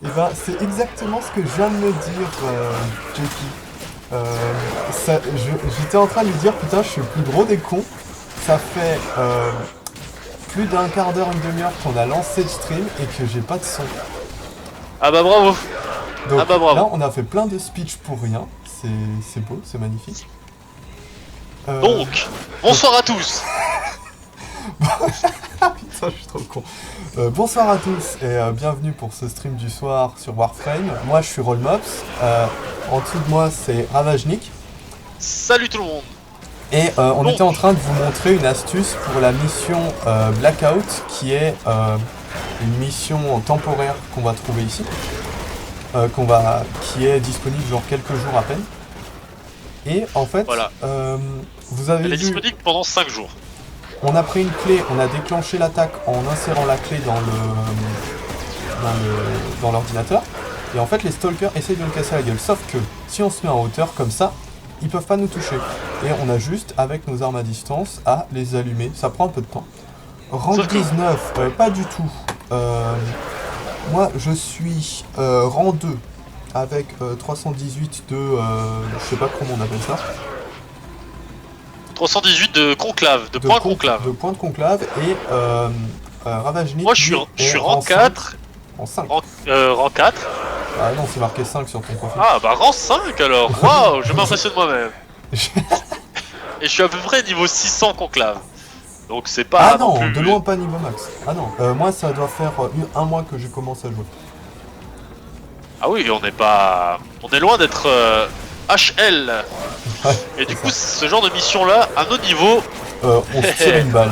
Et ben, c'est exactement ce que je viens de me dire, Jackie. J'étais en train de lui dire, putain, je suis le plus gros des cons. Ça fait plus d'un quart d'heure, une demi-heure qu'on a lancé le stream et que j'ai pas de son. Ah bah bravo. Donc Ah bah là, bravo. on a fait plein de speech pour rien. C'est beau, c'est magnifique. Euh... Donc, donc, bonsoir à tous. putain, je suis trop con. Bonsoir à tous et bienvenue pour ce stream du soir sur Warframe. Moi, je suis Rollmops. En dessous de moi, c'est Ravajnik. Salut tout le monde. Et on Donc, était en train de vous montrer une astuce pour la mission Blackout, qui est une mission temporaire qu'on va trouver ici, qui est disponible genre quelques jours à peine. Et en fait, voilà. vous avez Elle est vu, disponible pendant 5 jours. on a pris une clé, on a déclenché l'attaque en insérant la clé dans l'ordinateur. Et en fait, les stalkers essayent de nous casser la gueule. Sauf que si on se met en hauteur comme ça, ils peuvent pas nous toucher. Et on a juste, avec nos armes à distance, à les allumer. Ça prend un peu de temps. Rang Sauf que 19, pas du tout. Moi, je suis rang 2 avec 318 de... je sais pas comment on appelle ça. 318 de conclave, de point conclave. De point de conclave. Et Ravajnik, Moi lui, je est suis rang 5. 4. En 5. Rang 4. Ah non, c'est marqué 5 sur ton profil. Ah bah rang 5 alors. Waouh, je m'impressionne moi-même. Et je suis à peu près niveau 600 conclave. Donc c'est pas Ah non, plus... de loin pas niveau max. Ah non, moi ça doit faire un mois que j'ai commencé à jouer. Ah oui, on n'est pas... On est loin d'être HL. Ouais, Et du c'est coup, ça. ce genre de mission-là, à nos niveaux, On se tire une balle.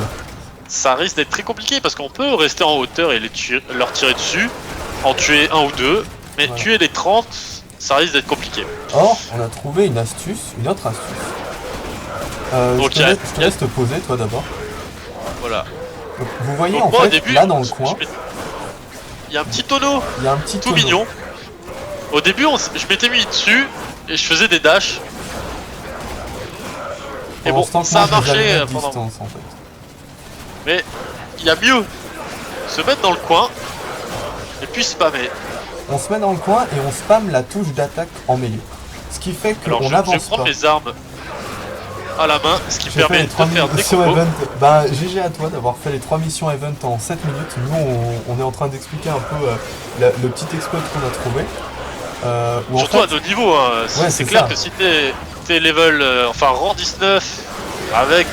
ça risque d'être très compliqué parce qu'on peut rester en hauteur et leur tirer dessus, en tuer un ou deux, mais Voilà. tuer les 30, ça risque d'être compliqué. Or, on a trouvé une astuce, une autre astuce. Donc, Je te laisse te poser toi d'abord. Voilà. Donc, vous voyez Donc en moi fait, au début, là dans le coin, il y a un petit tonneau il y a un petit tout tonneau. mignon. Au début, je m'étais mis dessus et je faisais des dashs. Et Pendant bon, ce temps que ça a moi, je les marché allume à pendant... distance en fait. Mais il y a mieux. Se mettre dans le coin et puis spammer. On se met dans le coin et on spamme la touche d'attaque en mêlée. Ce qui fait Alors qu'on je vais n'avance prendre pas. mes armes à la main, ce qui J'ai fait permet les 3 de faire des missions combos. event. Bah, GG à toi d'avoir fait les 3 missions event en 7 minutes. Nous, on est en train d'expliquer un peu le petit exploit qu'on a trouvé. Où Surtout en à fait, nos niveaux, hein. Ouais, C'est c'est clair ça. que si t'es level, enfin rang 19, avec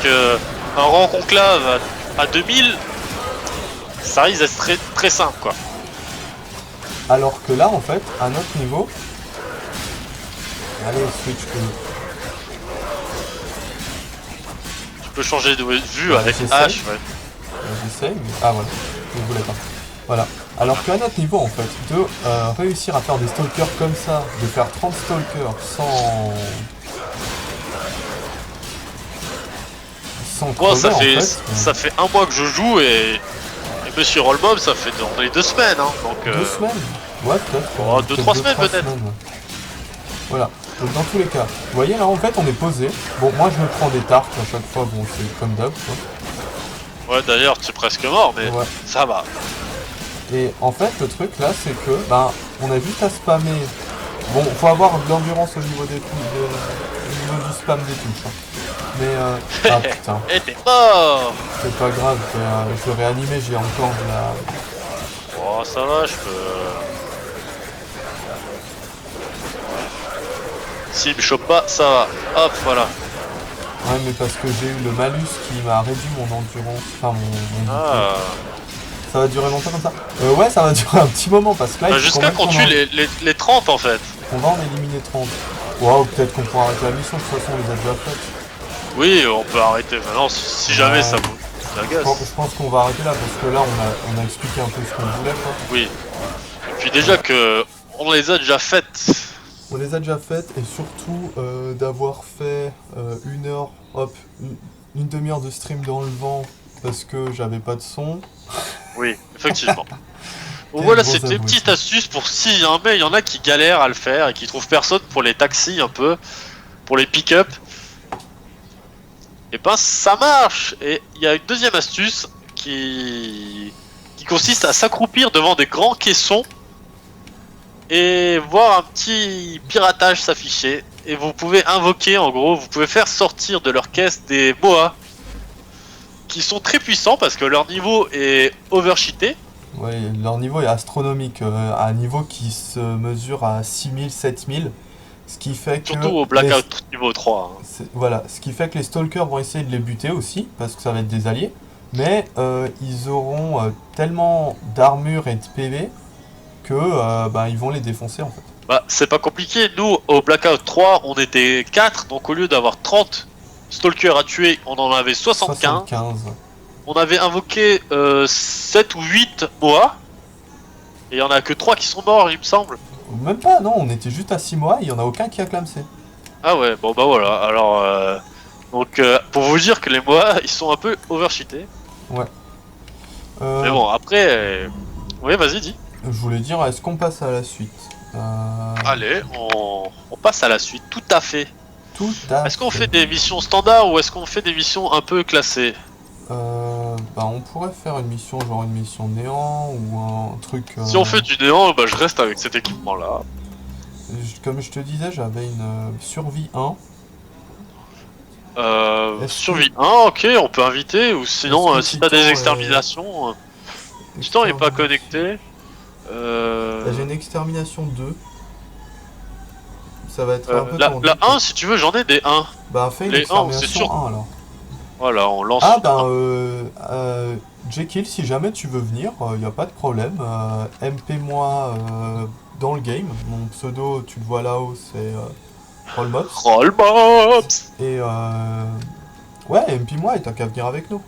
un rang conclave à 2000, ça risque d'être très, très simple quoi. alors que là, en fait, à notre niveau. Allez, switch que. Tu peux changer de vue Ouais, avec j'essaye. H, ouais. J'essaye, mais. Ah, voilà. Je ne voulais pas. Voilà. Alors qu'à notre niveau, en fait, de réussir à faire des stalkers comme ça, de faire 30 stalkers sans Moi crever, en fait. ça fait un mois que je joue et Monsieur Rollmob ça fait dans les 2 semaines hein, donc 2 semaines. Ouais, peut-être. Oh, deux, trois semaines, trois peut-être. ouais. Voilà. Donc dans tous les cas, vous voyez là en fait on est posé. Bon, moi je me prends des tartes à chaque fois, bon c'est comme d'hab quoi. ouais d'ailleurs tu es presque mort mais Ouais. ça va. Et en fait le truc là c'est que on a juste à spammer. Bon, faut avoir de l'endurance au niveau des au niveau du spam des touches. Hein. Mais ah putain, Et t'es mort. c'est pas grave, je vais réanimer, j'ai encore de la. Oh ça va je peux... S'il me chope pas ça va. Hop voilà. Ouais mais parce que j'ai eu le malus qui m'a réduit mon endurance, enfin mon Ah. Ça va durer longtemps comme ça. Ouais, ça va durer un petit moment parce que là, Bah, il faut jusqu'à quand qu'on même tue les 30 en fait. qu'on va en éliminer 30. Waouh, peut-être qu'on pourra arrêter la mission, de toute façon, on les a déjà faites. Oui on peut arrêter maintenant si jamais Ouais. ça vous agace. Je pense qu'on va arrêter là parce que là, on a expliqué un peu ce qu'on voulait, quoi. Oui. Et puis déjà que on les a déjà faites. On les a déjà faites et surtout d'avoir fait une heure, hop, une demi-heure de stream dans le vent parce que j'avais pas de son. Oui, effectivement. Bon, Quel voilà, gros c'était une abruti. petite astuce pour si jamais il y en a qui galèrent à le faire et qui trouvent personne pour les taxis un peu, pour les pick-up. Et ben ça marche. Et il y a une deuxième astuce qui consiste à s'accroupir devant des grands caissons et voir un petit piratage s'afficher. Et vous pouvez invoquer, en gros, vous pouvez faire sortir de leur caisse des boas qui sont très puissants parce que leur niveau est overcheaté. Ouais, leur niveau est astronomique, à un niveau qui se mesure à 6000, 7000. Ce qui fait que. Surtout au Blackout niveau 3. Voilà, ce qui fait que les Stalkers vont essayer de les buter aussi, parce que ça va être des alliés. Mais ils auront tellement d'armure et de PV que ils vont les défoncer en fait. Bah, c'est pas compliqué. Nous, au Blackout 3, on était 4, donc au lieu d'avoir 30 Stalkers à tuer, on en avait 75. On avait invoqué 7 ou 8 Moa. Et il y en a que 3 qui sont morts, il me semble. Même pas, non, on était juste à 6 mois, il y en a aucun qui a clamsé. Ah ouais, bon bah voilà. Alors, donc pour vous dire que les Moa, ils sont un peu overcheatés. Ouais. Mais bon, après... Oui, vas-y, dis. Je voulais dire, est-ce qu'on passe à la suite? Allez, on passe à la suite, tout à fait. Tout à Est-ce qu'on fait des missions standards ou est-ce qu'on fait des missions un peu classées? On pourrait faire une mission, genre une mission néant ou un truc... Si on fait du néant, bah je reste avec cet équipement là. Comme je te disais, j'avais une survie 1. Survie 1, ok, on peut inviter, ou sinon si t'as des exterminations... Titan est pas connecté. J'ai une extermination 2. Ça va être un peu tendu. La 1, si tu veux, j'en ai des 1. Bah fais une Les extermination 1 alors. Voilà, on lance... Jekyll, si jamais tu veux venir, y a pas de problème. MP moi dans le game. Mon pseudo, tu le vois là-haut, c'est Rollmops. Rollmops. Et ouais, MP moi, et t'as qu'à venir avec nous.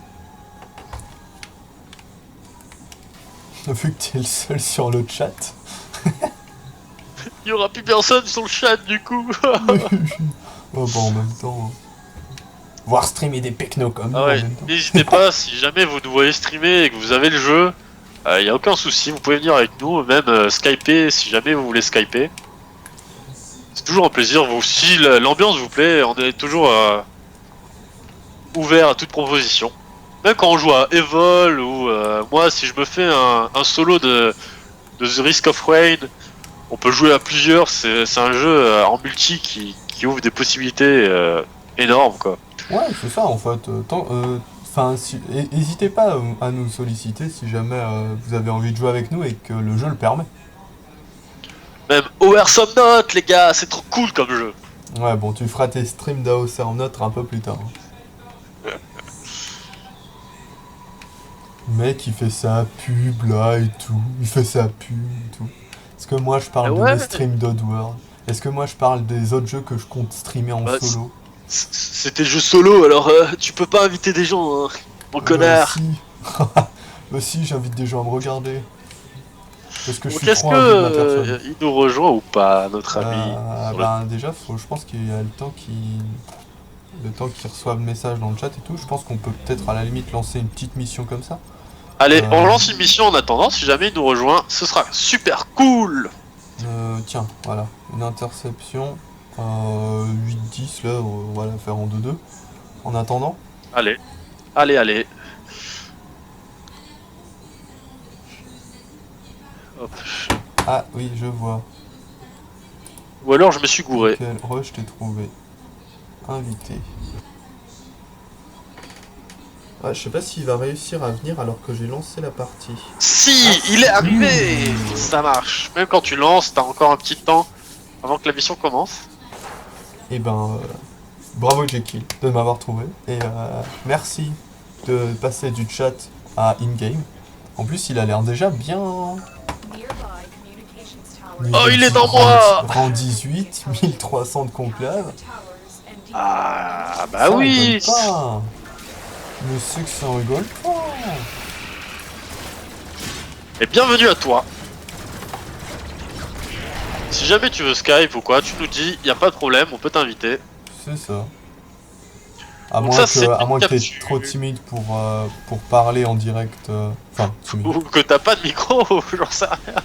Vu que t'es le seul sur le chat. Il y aura plus personne sur le chat du coup. Oh, en même temps. Voir streamer des pecnos comme nous. Ouais, n'hésitez pas, si jamais vous nous voyez streamer et que vous avez le jeu, y a aucun souci, vous pouvez venir avec nous, même skyper si jamais vous voulez skyper. C'est toujours un plaisir, si l'ambiance vous plaît, on est toujours ouvert à toute proposition. Même quand on joue à Evol ou moi si je me fais un solo de The Risk of Rain, on peut jouer à plusieurs, c'est un jeu en multi qui ouvre des possibilités énormes quoi. Ouais, c'est ça en fait. N'hésitez pas à nous solliciter si jamais vous avez envie de jouer avec nous et que le jeu le permet. Même Awesome Note les gars, c'est trop cool comme jeu. Ouais, bon, tu feras tes streams d'Awesome Note un peu plus tard. Le mec il fait sa pub là et tout, il fait sa pub et tout. Est-ce que moi je parle de mes streams d'Oddworld? Est-ce que moi je parle des autres jeux que je compte streamer en solo? C'était jeu solo alors tu peux pas inviter des gens, hein, mon connard. Bah si, j'invite des gens à me regarder. Parce que je suis Est-ce trop envie de ma personne. il nous rejoint ou pas, notre ami? Déjà, je pense qu'il y a le temps qu'il reçoive le message dans le chat et tout. Je pense qu'on peut peut-être à la limite lancer une petite mission comme ça. Allez, on lance une mission en attendant, si jamais il nous rejoint, ce sera super cool. Tiens, voilà, une interception. 8-10 là, on va la faire en 2-2. En attendant. Allez, allez. Hop. Ah oui, je vois. Ou alors je me suis gouré. Je t'ai trouvé. Invité. Ah, je sais pas s'il va réussir à venir alors que j'ai lancé la partie. Si, il est arrivé. Ça marche. Même quand tu lances, t'as encore un petit temps avant que la mission commence. Et bravo Jekyll de m'avoir trouvé. Et merci de passer du chat à in-game. En plus, il a l'air déjà bien... Oh, il est dans moi. Rang 18, 1300 de conclave. Ah, bah ça oui. Pas. Le succès en rigole pas. Et bienvenue à toi. Si jamais tu veux Skype ou quoi, tu nous dis, y a pas de problème, on peut t'inviter. C'est ça. À moins que t'es trop timide pour parler en direct. Ou que t'as pas de micro, j'en sais rien.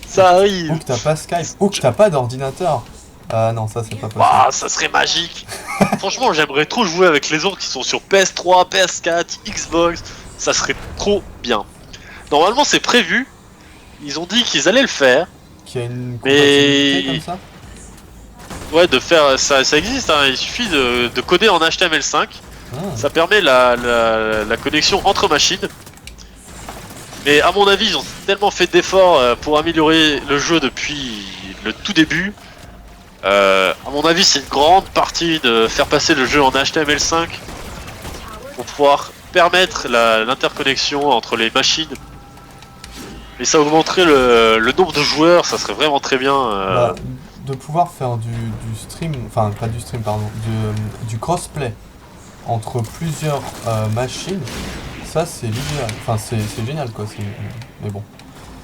Ça arrive. Ou que t'as pas Skype. Ou que t'as pas d'ordinateur. Ah non, ça c'est pas possible. Ah, ça serait magique. Franchement, j'aimerais trop jouer avec les autres qui sont sur PS3, PS4, Xbox. Ça serait trop bien. Normalement, c'est prévu. Ils ont dit qu'ils allaient le faire. Qu'il y a une compatibilité Mais comme ça? ouais, de faire ça, ça existe. Hein. Il suffit de coder en HTML5. Ah. Ça permet la connexion entre machines. Mais à mon avis, ils ont tellement fait d'efforts pour améliorer le jeu depuis le tout début. À mon avis, c'est une grande partie de faire passer le jeu en HTML5 pour pouvoir permettre l'interconnexion entre les machines. Et ça augmenterait le nombre de joueurs, ça serait vraiment très bien. Bah, de pouvoir faire du stream, enfin pas du stream, pardon, du crossplay entre plusieurs machines, ça c'est l'idéal. Enfin c'est génial quoi, mais bon.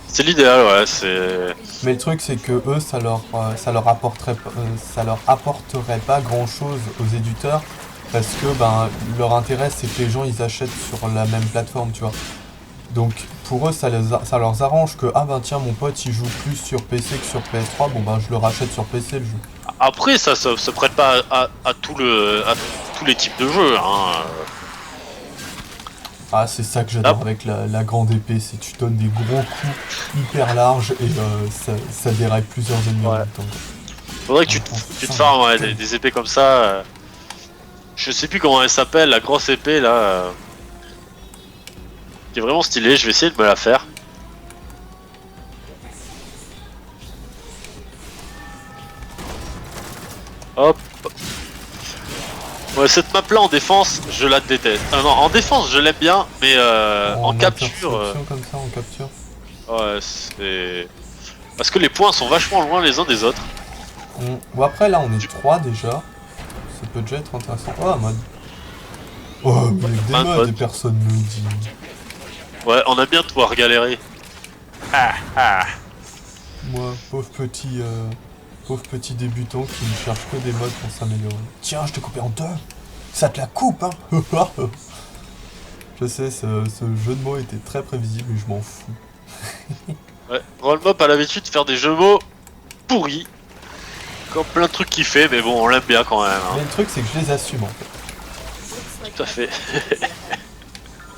C'est l'idéal, ouais, c'est... Mais le truc c'est que eux ça leur apporterait pas grand chose aux éditeurs parce que ben leur intérêt c'est que les gens ils achètent sur la même plateforme, tu vois. Donc pour eux ça leur arrange que ah ben tiens mon pote il joue plus sur PC que sur PS3, bon ben je le rachète sur PC le jeu. Après, ça se prête pas à tous les types de jeux. Hein. Ah c'est ça que j'adore avec la grande épée, c'est tu donnes des gros coups hyper larges et ça déraille plusieurs ennemis en même temps. Faudrait que tu te farmes ouais, des épées comme ça. Je sais plus comment elle s'appelle, la grosse épée là. Qui est vraiment stylée, je vais essayer de me la faire. Hop. Ouais, cette map là en défense, je la déteste. Non, en défense, je l'aime bien, mais en capture. Comme ça, en capture. Ouais, c'est. Parce que les points sont vachement loin les uns des autres. Bon, après, là, on est 3 déjà. Ça peut déjà être intéressant. Oh, mode. Oh, mais des modes, et personne ne le dit. Ouais, on a bien de pouvoir galérer. Moi, pauvre petit débutant qui ne cherche que des modes pour s'améliorer. Tiens, je t'ai coupé en deux. Ça te la coupe, hein. Je sais, ce jeu de mots était très prévisible, mais je m'en fous. Ouais, Rollmop a l'habitude de faire des jeux de mots pourris. Comme plein de trucs qu'il fait, mais bon, on l'aime bien quand même. Hein. Mais le truc, c'est que je les assume en fait. Tout à fait.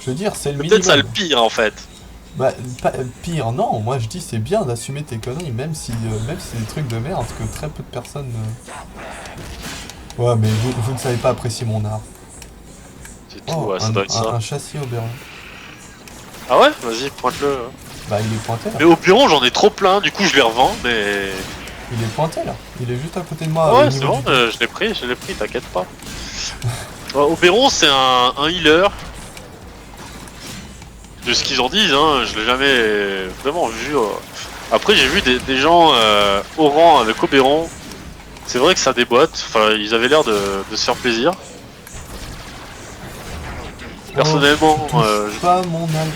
Je veux dire, c'est le minimum. Peut-être ça le pire en fait. Bah, pire, non, moi je dis c'est bien d'assumer tes conneries, même si c'est des trucs de merde, que très peu de personnes... Ouais, mais vous ne savez pas apprécier mon art. C'est tout, ouais, ça doit être ça. Un châssis Oberon. Ah ouais? Vas-y, pointe-le. Bah, il est pointé là. Mais Oberon, j'en ai trop plein, du coup je les revends, mais... Il est pointé là, il est juste à côté de moi. Ouais, c'est bon, je l'ai pris, t'inquiète pas. Oberon, c'est un healer. De ce qu'ils en disent, hein, je l'ai jamais vraiment vu. Après, j'ai vu des gens au rang avec Oberon. C'est vrai que ça déboîte. Enfin, ils avaient l'air de se faire plaisir. Personnellement, pas mon âme.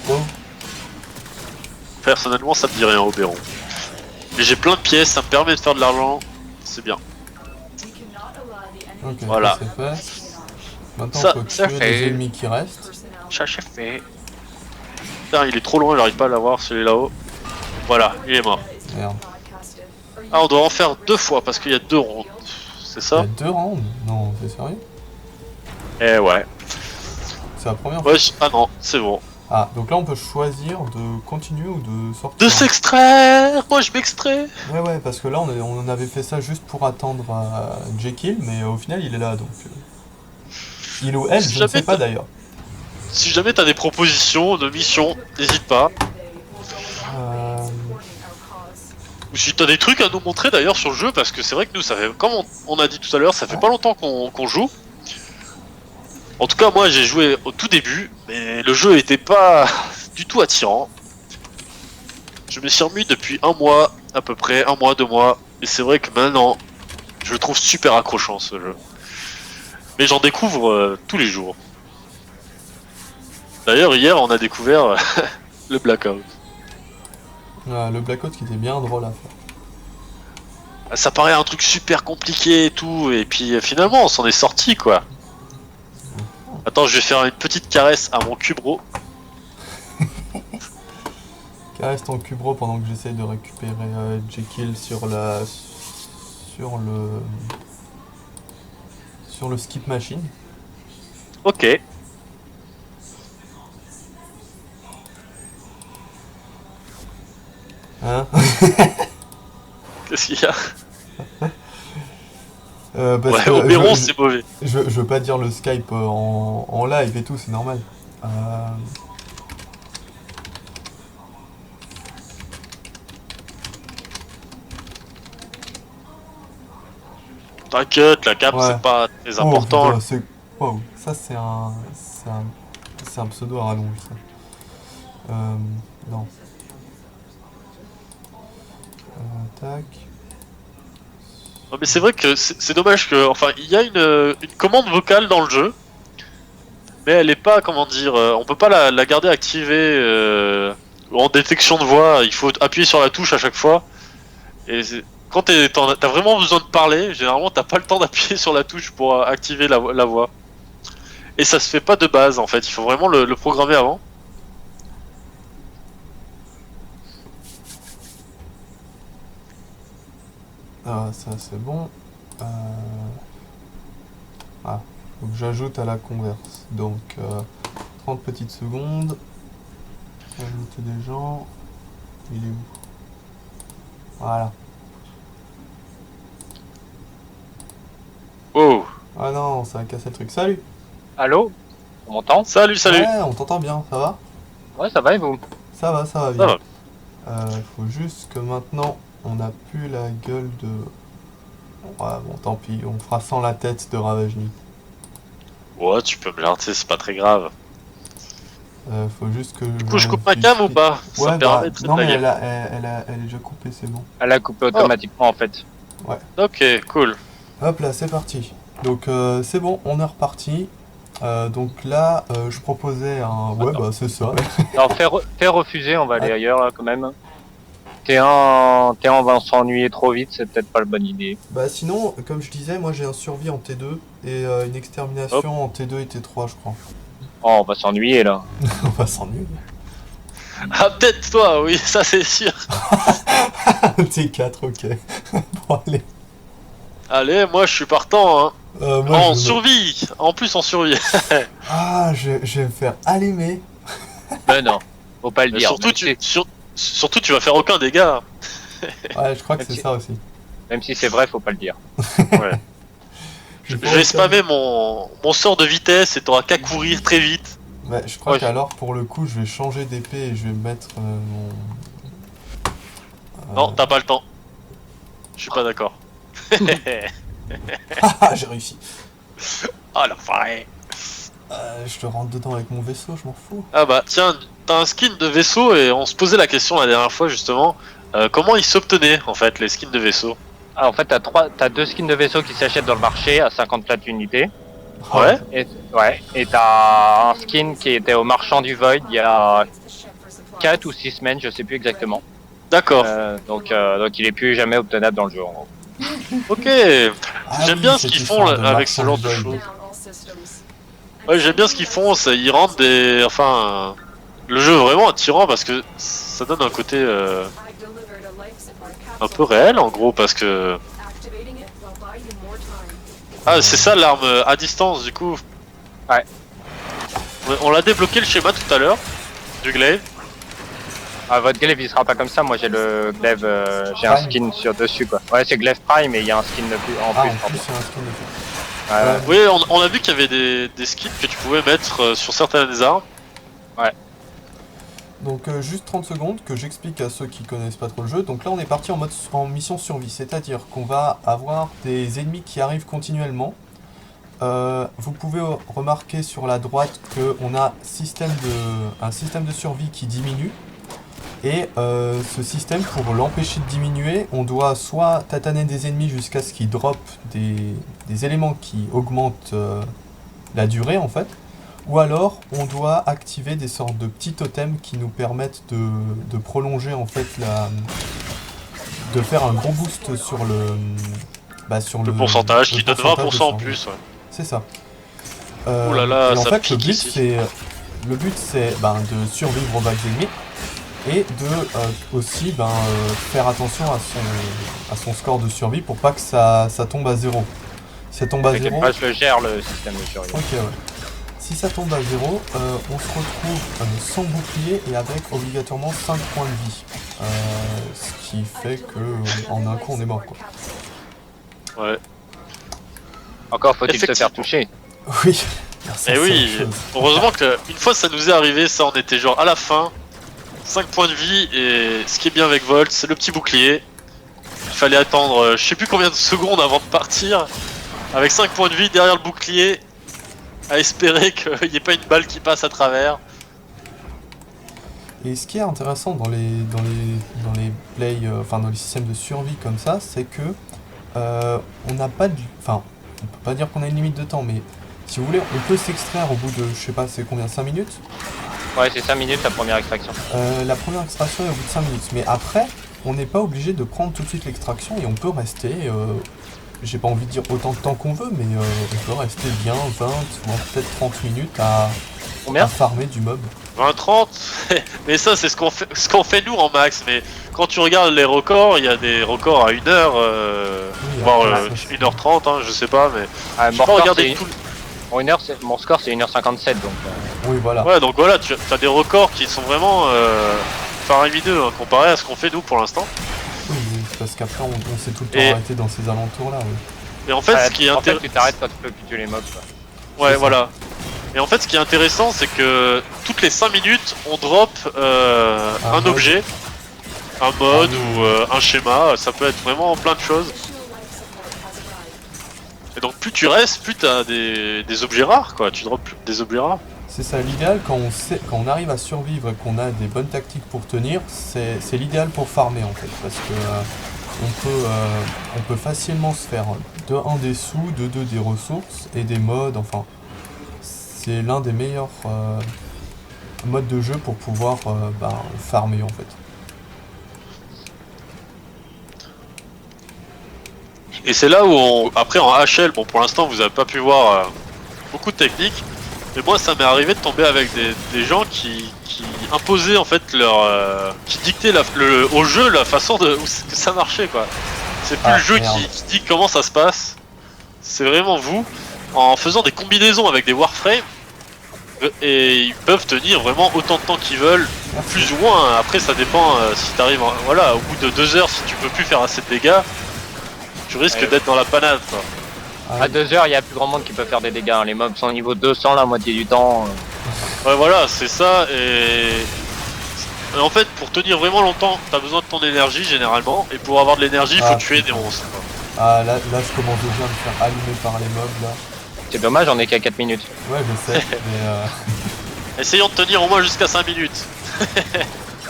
Oh. Personnellement, ça me dit rien, Oberon. Mais j'ai plein de pièces, ça me permet de faire de l'argent. C'est bien. Ok, voilà. C'est fait. Maintenant, ça, on peut tuer les ennemis qui restent. Ça, c'est fait. Putain, il est trop loin, j'arrive pas à l'avoir, celui là-haut. Voilà, il est mort. Merde. Ah, on doit en faire 2 fois parce qu'il y a 2 rounds. C'est ça? Il y a 2 rounds? Non, c'est sérieux? Eh ouais. C'est la première fois? Ouais, ah non, c'est bon. Ah, donc là on peut choisir de continuer ou de sortir. De s'extraire! Moi je m'extrais! Ouais, parce que là on avait fait ça juste pour attendre Jekyll, mais au final il est là donc. Il ou elle, si je ne sais pas d'ailleurs. Si jamais t'as des propositions de missions, n'hésite pas. Ou si t'as des trucs à nous montrer d'ailleurs sur le jeu, parce que c'est vrai que nous, ça fait, comme on a dit tout à l'heure, ça fait pas longtemps qu'on joue. En tout cas, moi j'ai joué au tout début, mais le jeu était pas du tout attirant. Je me suis remis depuis 1 mois, à peu près, 1 mois, 2 mois, et c'est vrai que maintenant, je le trouve super accrochant ce jeu. Mais j'en découvre tous les jours. D'ailleurs, hier, on a découvert le Blackout. Le Blackout qui était bien drôle à faire. Ça paraît un truc super compliqué et tout, et puis finalement, on s'en est sorti quoi. Attends, je vais faire une petite caresse à mon Cubro. Caresse ton Cubro pendant que j'essaye de récupérer Jekyll sur le skip machine. Ok. Hein? Qu'est-ce qu'il y a? Parce Ouais, que Oberon, c'est mauvais. je veux pas dire le Skype en live et tout, c'est normal. T'inquiète, la cam, Ouais. c'est pas très Oh, important. putain, wow, ça c'est un pseudo à rallonge, ça. Non. Tac. Non, mais c'est vrai que c'est dommage que. Enfin, il y a une commande vocale dans le jeu, mais elle est pas, comment dire, on peut pas la garder activée en détection de voix. Il faut appuyer sur la touche à chaque fois. Et quand t'as vraiment besoin de parler, généralement t'as pas le temps d'appuyer sur la touche pour activer la voix. Et ça se fait pas de base en fait, il faut vraiment le programmer avant. Ah, ça c'est bon. Ah, faut que j'ajoute à la converse. Donc, 30 petites secondes. Ajouter des gens. Il est où? Voilà. Oh, Ah non, ça a cassé le truc. Salut! Allô? On m'entend? salut, salut. Ouais, on t'entend bien, ça va? Ouais, ça va et vous? Ça va Ça bien. va. Faut juste que maintenant, on a plus la gueule de... Ouais, bon, tant pis, on fera sans la tête de Ravagni. Ouais, tu peux me l'arrêter, c'est pas très grave. Faut juste que... Du coup, je coupe ma cam ou pas? Ça Ouais, me permet de non, mais traiter la elle est déjà coupée, c'est bon. Elle a coupé automatiquement en fait. game. Ok, cool. Hop là, c'est parti. Donc, c'est bon, on est reparti. Donc là, je proposais un... Ouais, Attends. bah c'est ça. Alors, fais refuser, on va aller ailleurs là quand même. T1 va s'ennuyer trop vite, c'est peut-être pas la bonne idée. Bah sinon, comme je disais, moi j'ai un survie en T2 et une extermination en T2 et T3, je crois. Oh, on va s'ennuyer là. On va s'ennuyer. Ah, peut-être toi, oui, ça c'est sûr. T4, ok. Bon, allez. Allez, moi je suis partant, hein. Moi, En je me- survie, en plus en survie. Ah, je vais me faire allumer. Ben non, faut pas le Mais dire. surtout, tu vas faire aucun dégât. Ouais, je crois que c'est Ok. ça aussi. Même si c'est vrai, faut pas le dire. Ouais. Je vais spammer mon sort de vitesse et t'auras qu'à courir très vite. Ouais, je crois Ouais, qu'alors, pour le coup, je vais changer d'épée et je vais mettre mon... Non, t'as pas le temps. Je suis pas d'accord. Ah, j'ai réussi. Ah l'enfoiré. Je te rentre dedans avec mon vaisseau, je m'en fous. Ah bah tiens, t'as un skin de vaisseau et on se posait la question la dernière fois justement. Comment ils s'obtenaient en fait les skins de vaisseau? Ah, en fait, t'as deux skins de vaisseau qui s'achètent dans le marché à 50 plate l'unité. Ouais. Et t'as un skin qui était au marchand du Void il y a 4 ou 6 semaines, je sais plus exactement. D'accord. Donc il est plus jamais obtenable dans le jeu en gros. Ok. Ah J'aime oui, bien ce cette qu'ils histoire font de avec ce genre de marchand choses. Ouais, j'aime bien ce qu'ils font. Ils rendent des, enfin, le jeu vraiment attirant parce que ça donne un côté un peu réel en gros parce que. Ah, c'est ça l'arme à distance du coup. Ouais. On l'a débloqué le schéma tout à l'heure du glaive. Ah, votre glaive il sera pas comme ça, moi j'ai le glaive, j'ai un Prime. skin sur dessus quoi. Ouais, c'est glaive prime et il y a un skin de plus, en Ah, plus. en pardon. plus, c'est un skin de fait. Ouais, Oui, on a vu qu'il y avait des skins que tu pouvais mettre sur certaines armes. Donc juste 30 secondes que j'explique à ceux qui connaissent pas trop le jeu. Donc là on est parti en mission survie, c'est-à-dire qu'on va avoir des ennemis qui arrivent continuellement. Vous pouvez remarquer sur la droite qu'on a un système de survie qui diminue. Et ce système, pour l'empêcher de diminuer, on doit soit tataner des ennemis jusqu'à ce qu'ils dropent des éléments qui augmentent la durée en fait. Ou alors, on doit activer des sortes de petits totems qui nous permettent de prolonger en fait de faire un gros boost sur Le pourcentage qui donne pourcentage 20% de en survie. plus. Ouais. C'est ça. Ouh là là, et en ça fait, pique ici. le but c'est de survivre aux vagues ennemies et de aussi faire attention à son score de survie pour pas que ça tombe à zéro. Si ça tombe à T'inquiète zéro, pas, je le gère le système de survie. ok, ouais. Si ça tombe à 0, on se retrouve sans bouclier et avec obligatoirement 5 points de vie. Ce qui fait que en un coup on est mort quoi. Ouais. Encore faut-il se faire toucher. Oui. Ça, Et oui, heureusement que une fois ça nous est arrivé, ça on était genre à la fin, 5 points de vie et ce qui est bien avec Volt, c'est le petit bouclier. Il fallait attendre je sais plus combien de secondes avant de partir, avec 5 points de vie derrière le bouclier, à espérer qu'il n'y ait pas une balle qui passe à travers. Et ce qui est intéressant dans dans les systèmes de survie comme ça, c'est que on n'a pas de, on peut pas dire qu'on a une limite de temps, mais si vous voulez, on peut s'extraire au bout de, je sais pas, c'est combien, 5 minutes? Ouais, c'est 5 minutes la première extraction. La première extraction est au bout de 5 minutes, mais après, on n'est pas obligé de prendre tout de suite l'extraction et on peut rester, j'ai pas envie de dire autant de temps qu'on veut, mais on peut rester bien 20, voire peut-être 30 minutes à farmer du mob. 20-30 mais ça c'est ce qu'on fait nous en max, mais quand tu regardes les records, il y a des records à 1 heure, voire 1h30, hein, je sais pas, mais je peux pas regarder tout. En 1 heure, mon score c'est 1h57 donc. Oui, voilà. Ouais, donc voilà, tu as des records qui sont vraiment faramineux hein, comparé à ce qu'on fait nous pour l'instant. Oui, parce qu'après on s'est tout le temps arrêté dans ces alentours là. Oui. Et en fait, ce qui est intéressant. Tu t'arrêtes quand tu peux plus tuer les mobs. Quoi. Ouais, voilà. Et en fait, ce qui est intéressant, c'est que toutes les 5 minutes, on drop un objet, un mode ou un schéma. Ça peut être vraiment plein de choses. Et donc, plus tu restes, plus t'as des objets rares, quoi. Tu drops des objets rares. C'est ça, l'idéal quand on arrive à survivre et qu'on a des bonnes tactiques pour tenir, c'est l'idéal pour farmer en fait, parce que on peut facilement se faire de 1 des sous, de 2 des ressources et des modes, enfin c'est l'un des meilleurs modes de jeu pour pouvoir farmer en fait. Et c'est là où après en HL, bon pour l'instant vous avez pas pu voir beaucoup de techniques, mais moi ça m'est arrivé de tomber avec des gens qui imposaient en fait qui dictaient au jeu la façon que ça marchait quoi. C'est plus le jeu qui dit comment ça se passe, c'est vraiment vous, en faisant des combinaisons avec des warframes, et ils peuvent tenir vraiment autant de temps qu'ils veulent, plus ou moins, après ça dépend si t'arrives, voilà, au bout de 2 heures si tu peux plus faire assez de dégâts, tu risques d'être dans la panade quoi. À 2 heures, il y a plus grand monde qui peut faire des dégâts. Hein. Les mobs sont au niveau 200 la moitié du temps. Ouais, voilà, c'est ça. Et en fait, pour tenir vraiment longtemps, t'as besoin de ton énergie généralement. Et pour avoir de l'énergie, il faut tuer des monstres. Ah, là, je commence déjà à me faire allumer par les mobs là. C'est dommage, on est qu'à 4 minutes. Ouais, je sais, mais essayons de tenir au moins jusqu'à 5 minutes.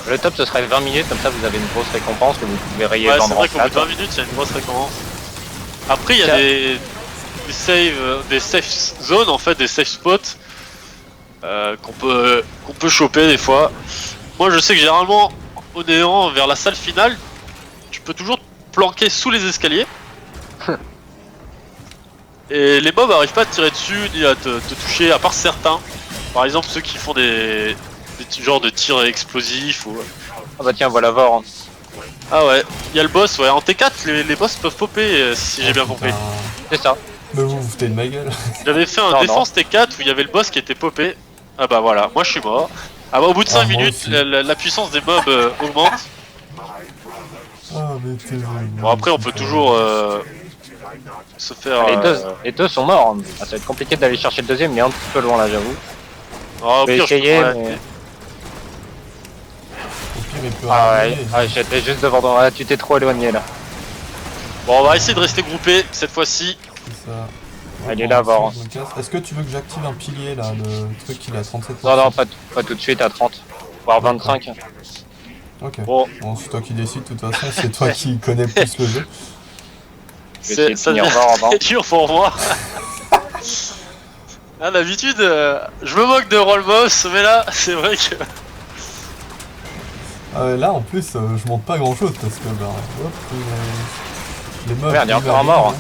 Le top, ce serait 20 minutes, comme ça vous avez une grosse récompense que vous pouvez rayer ouais, dans c'est vrai qu'au bout de 20 minutes, il y a une grosse récompense. Après, il y a des safe zones, en fait, des safe spots qu'on peut choper des fois. Moi, je sais que généralement, au néant, vers la salle finale, tu peux toujours te planquer sous les escaliers. Et les mobs n'arrivent pas à te tirer dessus ni à te toucher, à part certains. Par exemple, ceux qui font des genres de tirs explosifs ou... Ah bah tiens, voilà Vor. Hein. Ah ouais, il y a le boss, ouais. En T4, les boss peuvent popper, si j'ai bien compris. C'est ça. Mais vous foutez de ma gueule. J'avais fait un défense T4 où il y avait le boss qui était popé. Ah bah voilà, moi je suis mort. Ah bah au bout de 5 minutes, la puissance des mobs augmente. Ah mais bon après on peut toujours se faire... Les deux sont morts. Hein. Ah, ça va être compliqué d'aller chercher le deuxième, il est un petit peu loin là j'avoue. Oh, au pire, essayer, mais... Ah, j'étais juste devant toi, là, tu t'es trop éloigné là. Bon, on va essayer de rester groupé cette fois-ci. C'est ça. Il est là, Vor. Est-ce que tu veux que j'active un pilier là, le truc il est à 37%? Non, pas tout de suite à 30, voire 25. Ok, bon c'est toi qui décides, de toute façon, c'est toi qui connais plus le jeu. Ça devient dur pour moi. Ah, d'habitude, je me moque de Rollboss, mais là, c'est vrai que... là en plus je monte pas grand chose parce que les mobs. Merde, il y a encore un mort.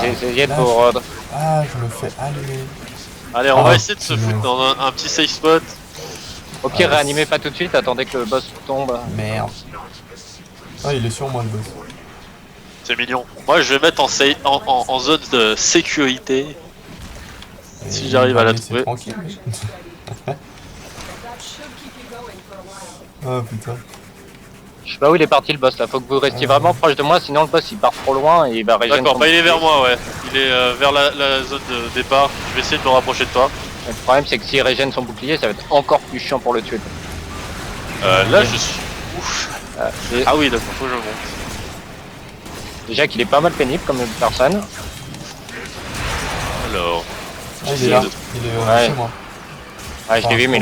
J'ai essayé pour. Ah, je me fais allumer. Allez, on va essayer de se foutre dans un petit safe spot. Au pire, réanimez pas tout de suite, attendez que le boss tombe. Merde. Ah, il est sur moi le boss. C'est mignon. Moi je vais mettre en zone de sécurité. Et Si j'arrive à la laisser trouver. tranquille. Oh putain. Je sais pas où il est parti le boss là, faut que vous restiez vraiment proche de moi, sinon le boss il part trop loin et il va régénérer. D'accord, bah il est vers moi, ouais. Il est vers la zone de départ. Je vais essayer de me rapprocher de toi. Le problème c'est que s'il régène son bouclier, ça va être encore plus chiant pour le tuer. Là je suis... Ouf. Ah oui, d'accord, faut que je monte. Déjà qu'il est pas mal pénible comme personne. Alors... Ah, il est là, il est Ouais. chez moi. Ouais, je l'ai vu, mais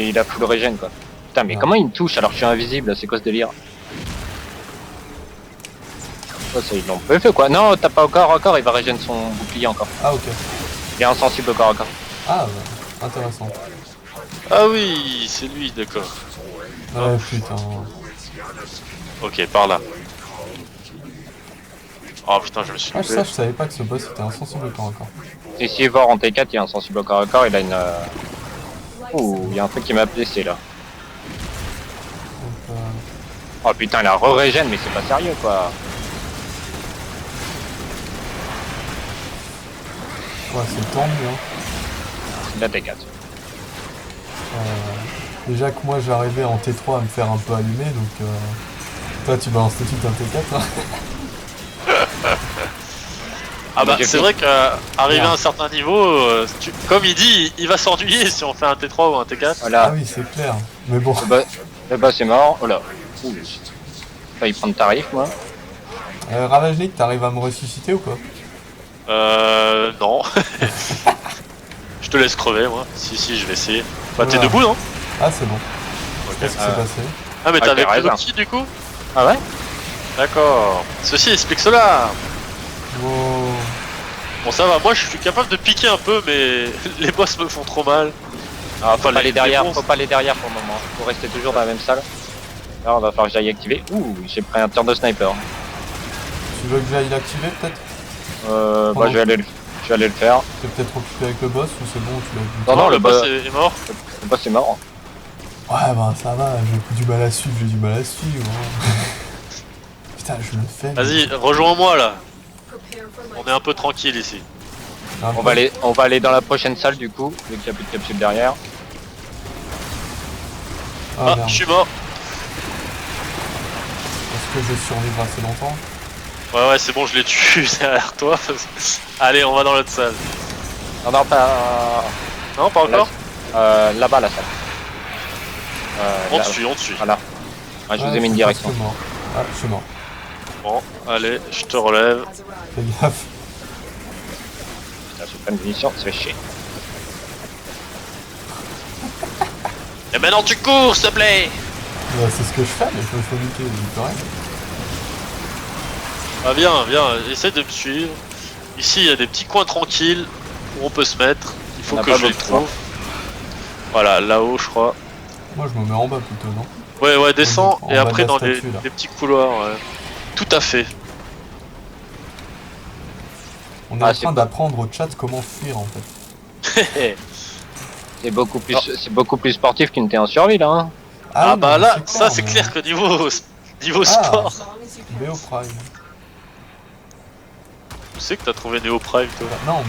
il a full régène quoi. Putain, mais Ouais. comment il me touche alors que je suis invisible? C'est quoi ce délire? Oh, ça, ils l'ont peu fait quoi. Non, t'as pas au corps à corps, il va régénérer son bouclier encore. Ah ok. Il est insensible au corps à corps. Ah bah, intéressant. Ah oui, c'est lui, d'accord. Ouais putain. Ok, par là. Oh putain, je me suis Ah loupé. ça je savais pas que ce boss était insensible au corps à corps. Et si Evor en T4 il est insensible au corps à corps, il a une... Ouh, il y a un truc qui m'a blessé là. Donc, Oh putain, il a re-régène, mais c'est pas sérieux quoi. ouais c'est tendu hein. C'est de la T4. Déjà que moi j'arrivais en T3 à me faire un peu allumer donc toi tu balances tout de suite un T4 hein. Ah bah J'ai c'est fait- vrai qu'arriver à Merde. un certain niveau, comme il dit, il va s'ennuyer si on fait un T3 ou un T4. Ah Voilà, oui c'est clair. Mais bon. le boss est mort. Oh là. Ouh. J'ai failli prendre tarif moi. Ravagnik, t'arrives à me ressusciter ou quoi? Non. Je te laisse crever moi. Si, je vais essayer. Bah t'es Voilà. debout non? Ah c'est bon. Ok. Qu'est-ce qui s'est passé? Ah mais Ah, t'avais t'as pris raison. l'outil du coup? Ah ouais? D'accord. Ceci explique cela. Wow. Bon ça va, moi je suis capable de piquer un peu mais les boss me font trop mal. Ah, faut Enfin, pas aller derrière, monstres. faut pas aller derrière pour le moment. Faut rester toujours dans la même salle. Alors on va falloir que j'aille activer. Ouh, j'ai pris un tir de sniper. Tu veux que j'aille l'activer peut-être? Bah je vais aller le faire. T'es peut-être occupé avec le boss ou c'est bon tu l'as vu? Non, non, le le boss boss- est mort. Le boss est mort. Ouais bah ça va, j'ai du mal à suivre, j'ai du mal à suivre. hein. Putain je le fais. Vas-y, rejoins-moi là. On est un peu tranquille ici. On va aller dans la prochaine salle du coup, vu qu'il n'y a plus de capsule derrière. Ah, Ah, merde. je suis mort. Est-ce que je vais survivre assez longtemps? Ouais, c'est bon, je l'ai tué derrière toi. Allez, on va dans l'autre salle. Non, non, pas. Non, pas encore? Là-bas la salle. On Là- te suit, on te suit. Voilà. Ah, je vous ai mis une suis direction. presque mort. Ah je suis mort. Bon, allez, je te relève. Fais gaffe. Putain, j'ai pas de munitions, ça fait chier. Et maintenant tu cours, s'il te plaît! Bah, c'est ce que je fais mais je me fais niquer, c'est correct. Ah, viens, essaie de me suivre. Ici, il y a des petits coins tranquilles où on peut se mettre. Il faut On a que pas je les beaucoup, trouve. Voilà, là-haut, je crois. Moi je me mets en bas plutôt non? Ouais, descends, En et bas après de la dans les statue, là. petits couloirs. Ouais. Tout à fait. On est Ah, en c'est train pas- d'apprendre au chat comment fuir en fait. C'est beaucoup plus sportif qu'une T1 survie là. Hein. Ah, non, bah mais là, ça c'est mais- clair que niveau Ah. sport. BO Prime. Tu sais que t'as trouvé Neo Prime toi. Non,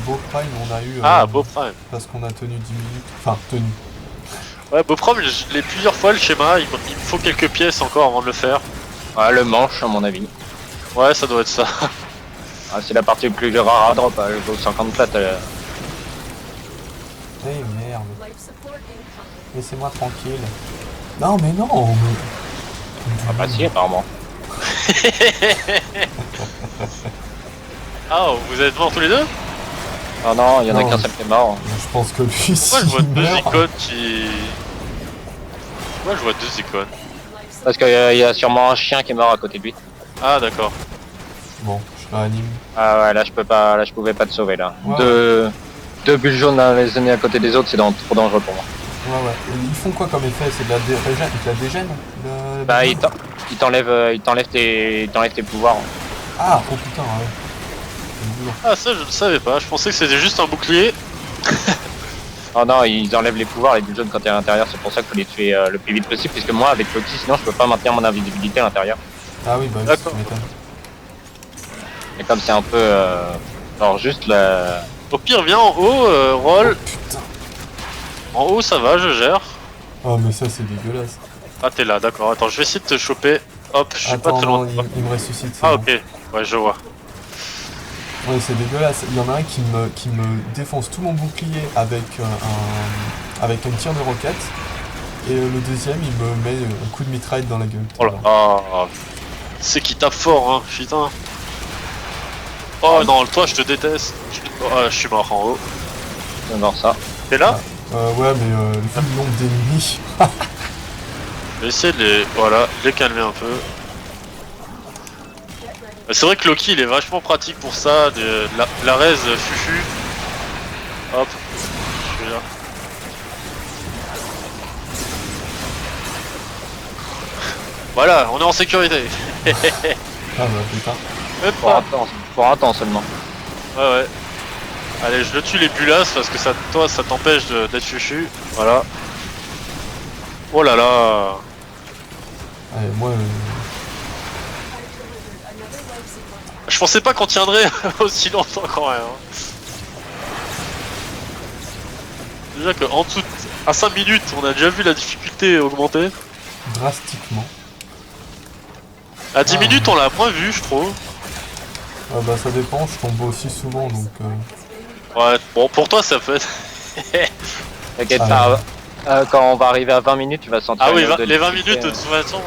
Beau Prime on a eu Ah, Beau Prime. parce qu'on a tenu 10 minutes. Enfin tenu. Ouais, Beau Prime, je l'ai plusieurs fois le schéma. Il me faut quelques pièces encore avant de le faire. Ouais, le manche à mon avis. Ouais, ça doit être ça. Ah, c'est la partie le plus rare à drop, elle vaut 50 plates. Eh merde. Laissez-moi tranquille. Non mais non mais... Ah bah si apparemment. Ah, vous êtes morts tous les deux? Ah non, il y en a Non. qu'un seul qui est mort. Je pense que lui Pourquoi je vois s'il deux meurt- icônes qui... Pourquoi je vois deux icônes? Parce qu'il y a sûrement un chien qui est mort à côté de lui. Ah, d'accord. Bon, je réanime. Ah ouais, là je peux pas, là je pouvais pas te sauver là. Ouais. Deux bulles jaunes les unes à côté des autres, c'est trop dangereux pour moi. Ouais. Et ils font quoi comme effet? C'est de la dégène? De la dégène Bah il t'enlève tes pouvoirs. Ah, oh putain, ouais. C'est dur. Ah, ça, je ne savais pas. Je pensais que c'était juste un bouclier. Oh non, ils enlèvent les pouvoirs, les bulles jaunes quand t'es à l'intérieur, c'est pour ça qu'il faut les tuer le plus vite possible, puisque moi avec Loki sinon je peux pas maintenir mon invisibilité à l'intérieur. Ah oui, bah oui, D'accord. tu m'étonnes. Et comme c'est un peu... alors juste la... Au pire, viens en haut, roll. Oh, putain. En haut, ça va, je gère. Oh, mais ça, c'est dégueulasse. Ah, t'es là, d'accord. Attends, je vais essayer de te choper. Hop, je suis pas Attends, très non, loin. il me ressuscite. c'est Ah, bon. ok. Ouais, je vois. Ouais, c'est dégueulasse. Il y en a un qui me défonce tout mon bouclier avec un tir de roquette. Et le deuxième, il me met un coup de mitraille dans la gueule. Oh là. Ah, c'est qui tape fort, hein, putain. Oh non, toi, je te déteste. Je suis mort en haut. Je vais voir ça. T'es là? Ouais, mais vu le nombre d'ennemis. Je vais essayer de les. Voilà, de les calmer un peu. C'est vrai que Loki il est vachement pratique pour ça, la raise fufu. Hop, je suis là. Voilà, on est en sécurité. Ah bah putain. Même pas. Pour un temps seulement. Ouais. Allez, je le tue les bulas parce que ça, toi ça t'empêche d'être fufu. Voilà. Oh là là. Allez, moi... Je pensais pas qu'on tiendrait aussi longtemps quand même. Hein. Déjà qu'en dessous à 5 minutes, on a déjà vu la difficulté augmenter. drastiquement. À 10 minutes, on l'a moins vu, je trouve. Bah ça dépend, je tombe aussi souvent donc... Ouais, bon, pour toi, ça peut être... T'inquiète Ah, pas, quand on va arriver à 20 minutes, tu vas sentir Ah oui, une hausse de les 20 difficulté, minutes, de toute façon...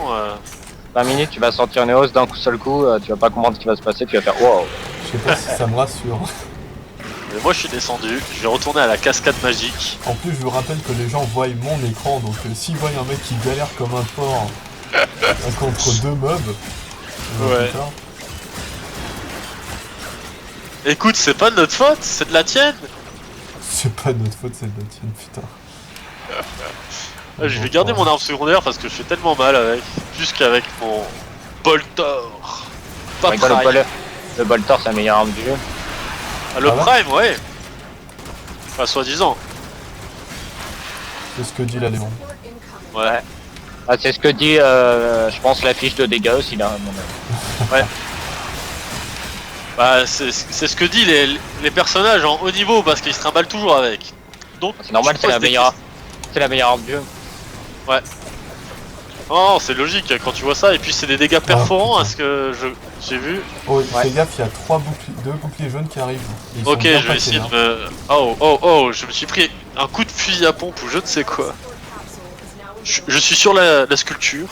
20 minutes, tu vas sentir une hausse d'un seul coup, tu vas pas comprendre ce qui va se passer, tu vas faire wow. Je sais pas si ça me rassure. Mais moi, je suis descendu, je vais retourner à la cascade magique. En plus, je vous rappelle que les gens voient mon écran, donc s'ils voient un mec qui galère comme un porc contre deux mobs... Ouais. putain. Écoute, c'est pas de notre faute, c'est de la tienne. C'est pas de notre faute, c'est de la tienne, putain. Je vais garder mon arme secondaire parce que je fais tellement mal avec. Plus qu'avec mon Boltor. Pas Ouais, quoi, Prime. le Boltor, c'est la meilleure arme du jeu. Ah, le Ah ouais Prime, ouais. Enfin, soi-disant. C'est ce que dit la légende. Ouais. Ah, c'est ce que dit, je pense, la fiche de dégâts aussi là. à mon avis. Ouais. Bah, c'est ce que dit les personnages en haut niveau parce qu'ils se trimballent toujours avec. Donc, C'est normal, je c'est la pose des meilleure, c'est la meilleure arme du jeu. Non, c'est logique quand tu vois ça. Et puis, c'est des dégâts perforants putain. à ce que j'ai vu. Oh, Ouais. fais gaffe, il y a deux boucliers jaunes qui arrivent. Ils sont Ok, bien je vais paqués, essayer de hein. me. Oh, je me suis pris un coup de fusil à pompe ou je ne sais quoi. Je suis sur la sculpture.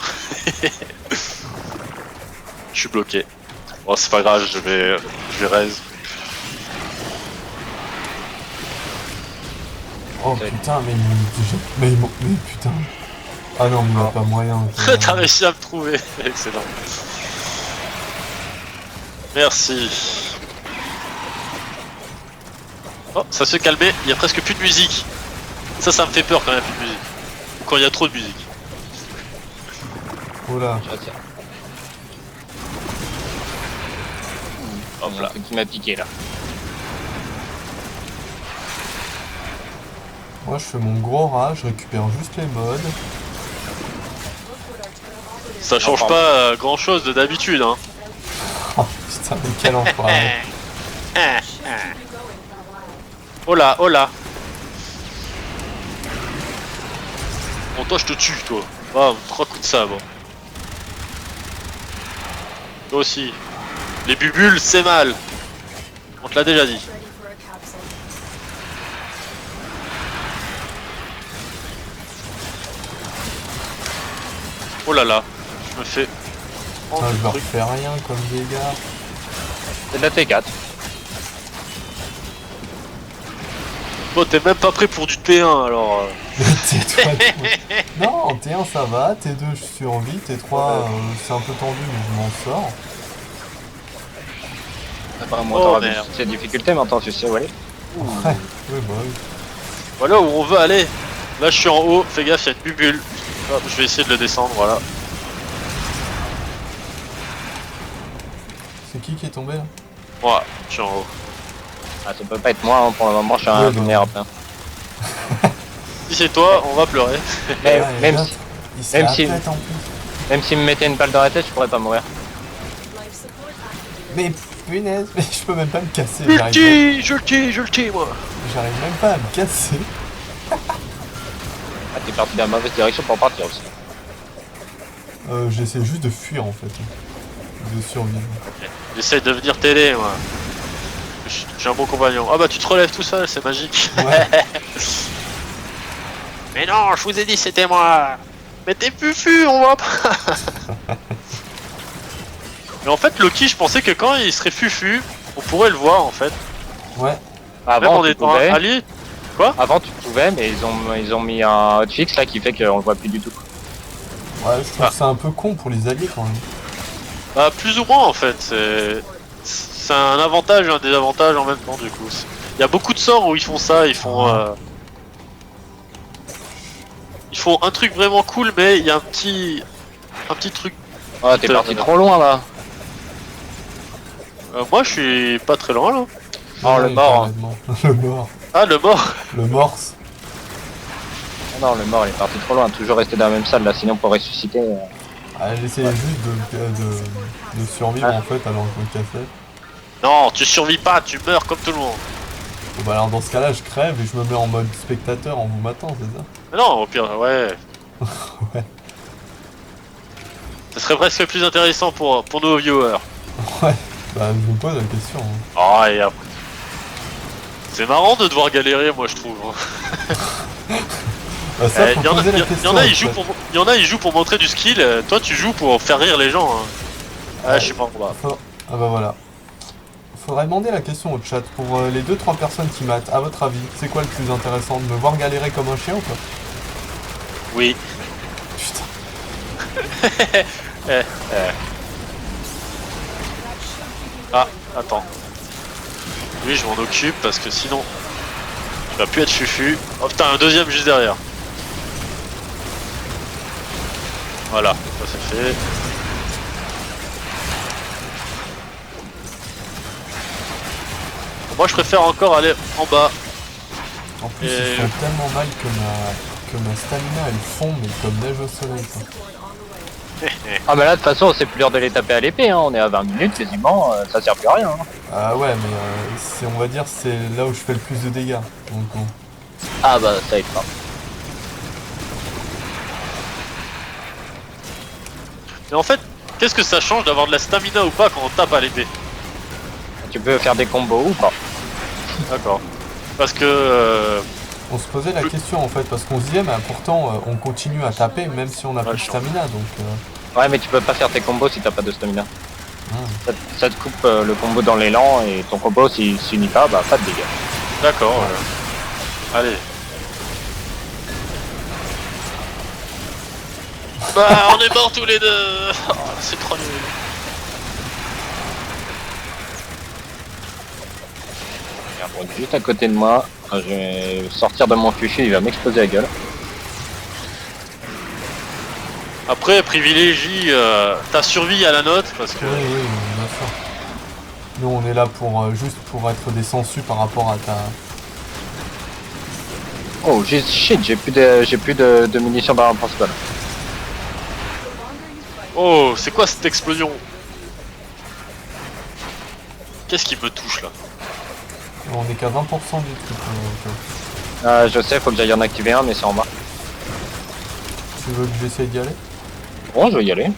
Je suis bloqué. Bon, c'est pas grave, je vais raise. Oh C'est- putain, mais putain. Ah non, mais il n'y a pas moyen. T'as réussi à me trouver. Excellent. Merci. Oh, ça s'est calmé, il y a presque plus de musique. Ça me fait peur quand il y a plus de musique. Ou quand il y a trop de musique. Oh là. Tiens. Hop là. C'est qui m'a piqué là. Moi, je fais mon gros rat, je récupère juste les modes. Ça change Enfin, pas grand chose de d'habitude, hein. Oh putain, mais quel enfoiré. Oh là, oh là. Bon, toi, je te tue, toi. Ah, 3 coups de sabre. Toi aussi. Les bubules, c'est mal. On te l'a déjà dit. Oh là là. Je me fais... Putain, je leur fais rien comme dégâts. C'est de la T4. Bon, t'es même pas prêt pour du T1, alors... Mais T3, non, en T1 ça va, T2 je suis en vie, T3 c'est un peu tendu mais je m'en sors. Apparemment, Oh, t'auras vu merde. ces difficultés maintenant, tu sais où aller. Ouais, oui bah oui. Voilà où on veut aller. Là, je suis en haut. Fais gaffe, il y a une bubule. Hop, je vais essayer de le descendre, voilà. C'est qui est tombé là? Moi, je suis en haut. Ah, ça peut pas être moi, hein, pour le moment, je suis un Ouais, vulnérable. hein. Si c'est toi, on va pleurer. Mais- Ouais, même là, si- il se même la si- pète en plus. Même s'il me mettait une balle dans la tête, je pourrais pas mourir. Mais Punaise, mais je peux même pas me casser. Je le tue, moi. J'arrive même pas à me casser. Ah, t'es parti dans la mauvaise direction pour partir aussi. J'essaie juste de fuir en fait. De survivre. J'essaie de venir t'aider, moi. J'ai un bon compagnon. Ah bah tu te relèves tout seul, c'est magique. Ouais. Mais non, je vous ai dit c'était moi. Mais t'es fufu, on voit pas. Mais en fait, Loki, je pensais que quand il serait fufu, on pourrait le voir en fait. Ouais. Même Avant, en tu étant pouvais. allié. Avant, tu pouvais, mais ils ont mis un hotfix là qui fait qu'on le voit plus du tout. Ouais, je trouve ça un peu con pour les alliés quand même. Bah plus ou moins en fait. C'est un avantage et un désavantage en même temps du coup. Il y a beaucoup de sorts où ils font ça, ils font un truc vraiment cool, mais il y a un petit truc. Ah, t'es parti trop loin là. Moi je suis pas très loin là. Oh, le Ouais, mort. carrément. Le mort. Ah le mort. Le morse. Non, le mort il est parti trop loin, toujours rester dans la même salle là, sinon pour ressusciter. Ah, j'essayais juste de survivre en fait alors que je me cassais. Non, tu survis pas, tu meurs comme tout le monde. Bon, bah alors dans ce cas-là, je crève et je me mets en mode spectateur en vous matant, c'est ça? Mais non, au pire, ouais. Ouais. Ce serait presque plus intéressant pour nos viewers. Ouais. Bah je me pose la question. Hein. Oh et après. C'est marrant de devoir galérer, moi je trouve. Bah ça, faut Il y en a, poser la y question. en a, en ils fait. jouent il y en a, ils jouent pour montrer du skill. Toi, tu joues pour faire rire les gens. Hein. Ah, je sais pas. Bah. Ah bah voilà. Faudrait demander la question au chat. Pour les 2-3 personnes qui matent, à votre avis, c'est quoi le plus intéressant? De me voir galérer comme un chien ou pas? Oui. Putain. Ah, attends. Oui, je m'en occupe parce que sinon, tu vas plus être fufu. Oh putain, un deuxième juste derrière. Voilà, ça c'est fait. Moi je préfère encore aller en bas. En plus, ils font tellement mal que ma stamina elle fond, mais comme neige au soleil. Quoi. Ah, mais là de toute façon, c'est plus dur de les taper à l'épée, hein. On est à 20 minutes quasiment, ça sert plus à rien. Hein. Ah ouais, mais on va dire c'est là où je fais le plus de dégâts. Donc bon. Ah, bah ça aide pas. Mais en fait, qu'est-ce que ça change d'avoir de la stamina ou pas quand on tape à l'épée? Tu peux faire des combos ou pas. D'accord. Parce que... On se posait la question en fait, parce qu'on se disait, mais pourtant on continue à taper même si on a plus de stamina, donc... Ouais, mais tu peux pas faire tes combos si t'as pas de stamina. Ah. Ça te coupe le combo dans l'élan et ton combo s'il s'unit pas, bah pas de dégâts. D'accord. Allez. Bah, on est morts tous les deux. Oh, c'est trop nul. Regarde, juste à côté de moi, je vais sortir de mon fufu, il va m'exploser la gueule. Après, privilégie ta survie à la note parce que... Oui, bien sûr. Nous on est là pour juste pour être des sangsues par rapport à ta... Oh shit, j'ai plus de munitions dans l'arme principale. Oh, c'est quoi cette explosion? Qu'est-ce qui me touche là? On est qu'à 20% du truc. Je sais, faut que j'aille en activer un, mais c'est en bas. Tu veux que j'essaye d'y aller? Bon, je vais y aller.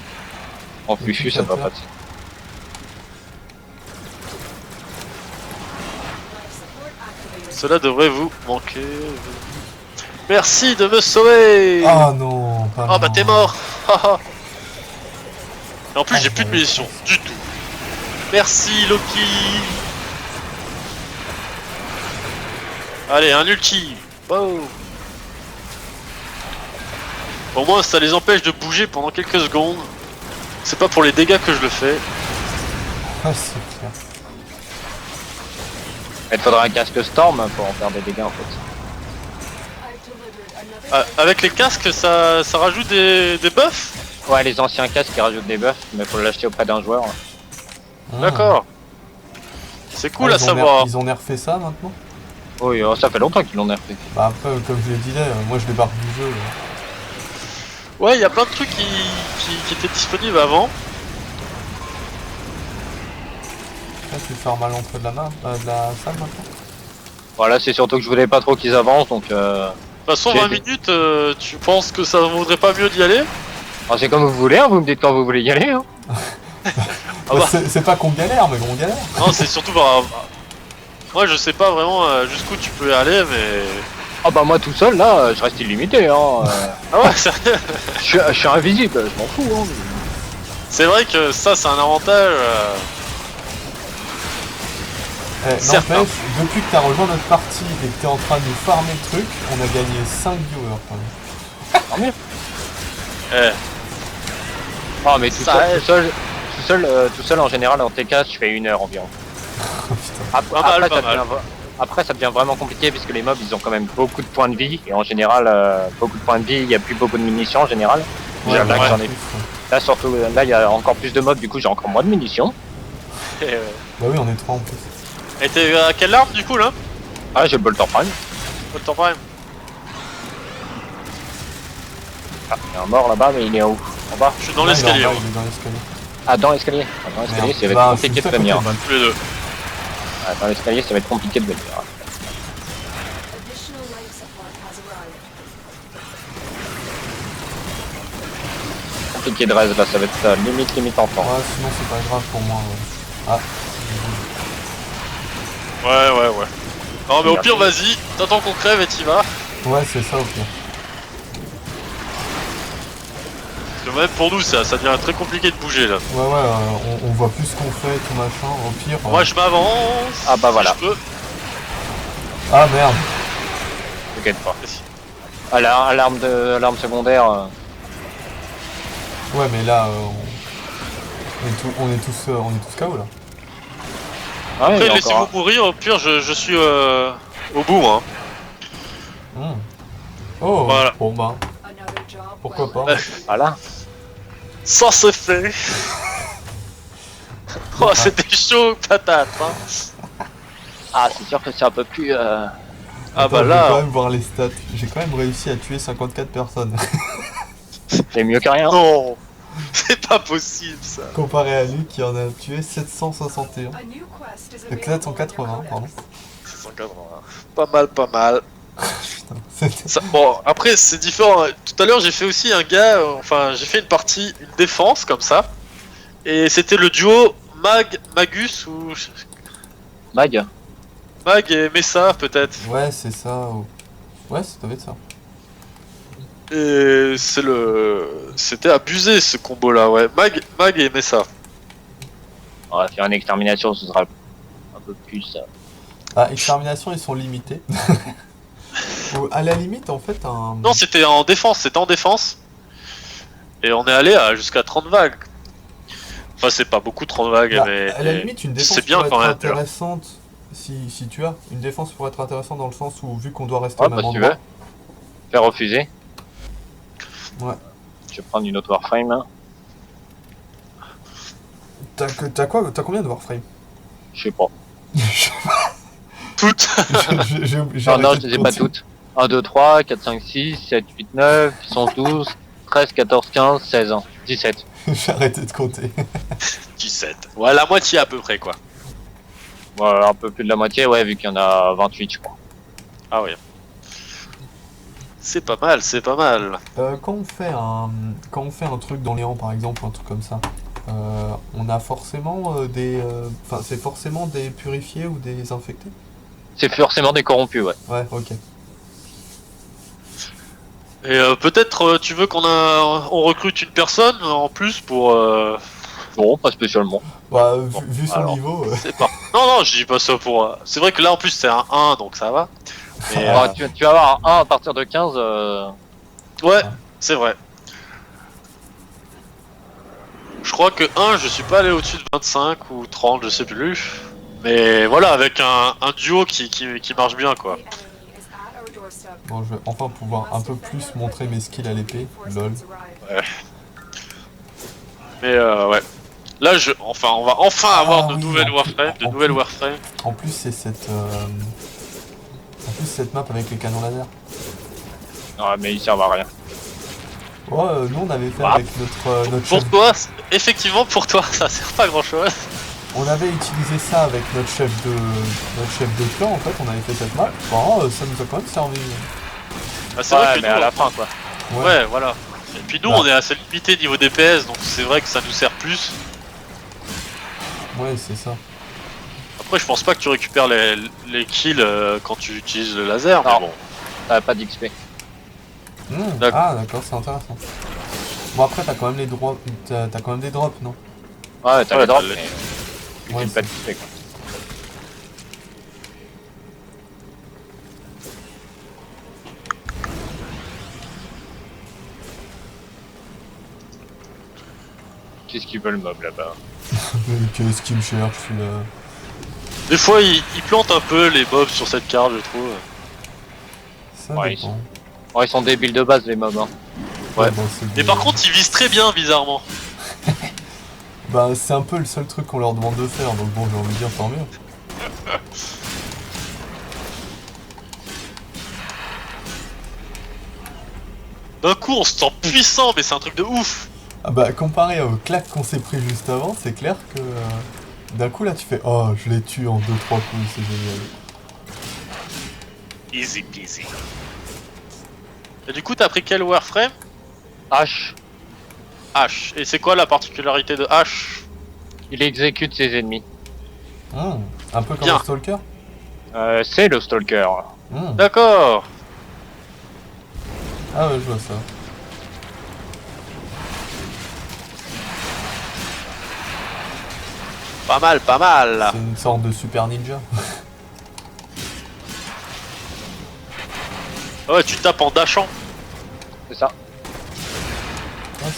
En fufu, ça va pas. Cela devrait vous manquer. Merci de me sauver. Ah non, pas Ah bah t'es mort. Et en plus Ah, j'ai plus de munitions du tout. Merci Loki. Allez, un ulti. Wow. Au moins ça les empêche de bouger pendant quelques secondes. C'est pas pour les dégâts que je le fais. Ah, c'est clair. Il faudra un casque Storm pour en faire des dégâts en fait. Avec les casques ça rajoute des buffs? Ouais, les anciens casques qui rajoutent des buffs, mais faut l'acheter auprès d'un joueur. Ah. D'accord. C'est cool à ils ont savoir. Ils ont nerfé ça maintenant? Oui, ça fait longtemps qu'ils l'ont nerfé. Bah après, comme je le disais, moi je débarque du jeu. Ouais, il y a plein de trucs qui étaient disponibles avant. Là, tu fermes à l'entrée de la salle maintenant. Voilà, c'est surtout que je voulais pas trop qu'ils avancent, donc De toute façon, J'ai 20 été- minutes, tu penses que ça vaudrait pas mieux d'y aller? c'est comme vous voulez, hein, vous me dites quand vous voulez y aller. Hein. Ah bah. C'est pas qu'on galère, mais qu'on galère. Non, c'est surtout par. Moi, je sais pas vraiment jusqu'où tu peux aller, mais. Ah bah moi tout seul là, je reste illimité. Hein. Ah ouais, sérieux. Je suis invisible, je m'en fous. Hein. C'est vrai que ça, c'est un avantage. Certain. N'empêche, depuis que t'as rejoint notre partie et que t'es en train de nous farmer le truc, on a gagné 5 viewers quand même. Tant mieux. Eh, Ah mais tout Ça seul, aide. tout seul en général en TK je fais 1 heure environ. Oh, putain. Après, Pas mal, après, pas ça mal. devient, après ça devient vraiment compliqué puisque les mobs ils ont quand même beaucoup de points de vie et en général beaucoup de points de vie, il y a plus beaucoup de munitions en général. Déjà, là, ouais. j'en ai- là surtout là il y a encore plus de mobs du coup j'ai encore moins de munitions. eh, Bah oui, on est 3 en plus. Et t'es à quelle arme du coup là? Ah j'ai le Bolter Prime. Bolter Prime. Ah, il y a un mort là-bas mais il est où? En bas? Je suis dans Non, l'escalier, il est en bas, moi. il est dans l'escalier. Ah dans l'escalier. Ah, dans l'escalier ça va Bah, être compliqué je de suis venir. juste à côté Tous les deux. Ah, dans l'escalier ça va être compliqué de venir. Additional life support has arrived. Compliqué de reste là, ça va être limite en temps. Ouais, sinon c'est pas grave pour moi. Ouais. Ah, Ouais. Non, mais au pire, vas-y, t'attends qu'on crève et t'y vas. ouais, c'est ça au pire. Parce que même pour nous, ça devient très compliqué de bouger là. Ouais, on voit plus ce qu'on fait, tout machin. Au pire. Moi, je m'avance. Ah bah voilà. Si je peux. Ah merde. T'inquiète pas. Ah, l'arme secondaire. Ouais, mais là, on est tous KO là. Ah, ouais, il y Après, a laissez-vous encore mourir, au pire, je suis au bout, hein. Hmm. Oh, Voilà. bon bah, Another job pourquoi well pas. done. Voilà. Ça c'est fait. Oh, c'était chaud, patate, hein. Ah, c'est sûr que c'est un peu plus. Ah Attends, bah je vais quand là. même voir les stats. J'ai quand même réussi à tuer 54 personnes. C'est mieux que rien. Non, c'est pas possible ça. Comparé à lui qui en a tué 761. A new quest is Donc available 780, pardon. 180. Pas mal, pas mal. Putain, c'était- Bon, après c'est différent. Tout à l'heure j'ai fait aussi un gars, enfin j'ai fait une partie, une défense comme ça. Et c'était le duo Magus ou Mag. Mag et Messa peut-être. Ouais, c'est ça. Ouais, ça doit être ça. Et c'était abusé ce combo là, ouais. Mag et Messa. On va faire une extermination, ce sera un peu plus. Ah, extermination, ils sont limités. Ou, à la limite, en fait, un. Non, c'était en défense, Et on est allé à jusqu'à 30 vagues. Enfin, c'est pas beaucoup 30 vagues, Bah, mais. à la limite, une défense c'est bien pourrait quand être même, tu vois. intéressante si tu as. Une défense pourrait être intéressante dans le sens où, vu qu'on doit rester Ouais, au même bah, si tu endroit. veux. Faire refuser. Ouais. Je vais prendre une autre Warframe. Hein. T'as combien de Warframe? Je sais pas. Toutes. J'ai Non, non, arrêté je de les ai pas compter. toutes. 1, 2, 3, 4, 5, 6, 7, 8, 9, 11, 12, 13, 14, 15, 16 ans. 17. J'ai arrêté de compter. 17. Ouais, la moitié à peu près, quoi. Voilà, un peu plus de la moitié, ouais, vu qu'il y en a 28, je crois. Ah oui. C'est pas mal, c'est pas mal. Quand on fait un truc dans les rangs, par exemple, un truc comme ça, on a forcément des. Enfin, c'est forcément des purifiés ou des infectés? C'est forcément des corrompus, ouais. Ouais, ok. Et peut-être tu veux on recrute une personne en plus pour. Non, pas spécialement. Bah, Bon, vu son alors. niveau. C'est pas. Non, je dis pas ça pour. C'est vrai que là en plus c'est un 1 donc ça va. Mais, Ah, tu vas avoir un 1 à partir de 15. ouais, c'est vrai. Je crois que 1, je suis pas allé au-dessus de 25 ou 30, je sais plus. Mais voilà, avec un duo qui marche bien quoi. The enemy is at our doorstep. Bon, je vais enfin pouvoir un peu plus montrer mes skills à l'épée. Lol. Mais ouais. Là, on va enfin avoir de oui, nouvelles en Warframe, plus- de en nouvelles plus- Warframe. En plus, c'est cette. cette map avec les canons laser. Non, mais ils servent à rien. Ouais, nous on avait fait Ah. avec notre Pour chef. toi, effectivement, pour toi, ça sert pas à grand chose. On avait utilisé ça avec notre chef de clan en fait, on avait fait cette map. Bon, ça nous a quand même servi. Ah, c'est Ouais, vrai que mais nous, à la fin quoi. ouais, voilà. Et puis nous, Bah. on est assez limité niveau DPS, donc c'est vrai que ça nous sert plus. Ouais, c'est ça. Après, je pense pas que tu récupères les kills quand tu utilises le laser, mais Non. bon. T'as pas d'XP. D'accord. Ah d'accord, c'est intéressant. Bon après t'as quand même les drops, t'as quand même des drops, non? Ouais, t'as Ouais, le drop, t'as le- mais Ouais, tu pas d'XP quoi. Qu'est-ce qu'il veut le mob là-bas? Mais qu'est-ce qu'il me cherche celui-là? Des fois, ils plantent un peu les mobs sur cette carte, je trouve. Ça Ouais, dépend. Bon, ils sont débiles de base les mobs hein. Ouais. Bon, c'est Mais des- par contre, ils visent très bien, bizarrement. Bah c'est un peu le seul truc qu'on leur demande de faire, donc bon j'ai envie de dire tant mieux. D'un coup, on se sent puissant, mais c'est un truc de ouf. Ah bah comparé aux claques qu'on s'est pris juste avant, c'est clair que d'un coup là tu fais oh je les tue en 2-3 coups, c'est génial. Easy peasy. Et du coup, t'as pris quel Warframe? H, H. Et c'est quoi la particularité de H? il exécute ses ennemis. Un peu comme Bien. un stalker. C'est le stalker. D'accord. Ah ouais je vois ça. Pas mal, pas mal. C'est une sorte de super ninja. Ouais, tu tapes en dashant. C'est ça. Ouais,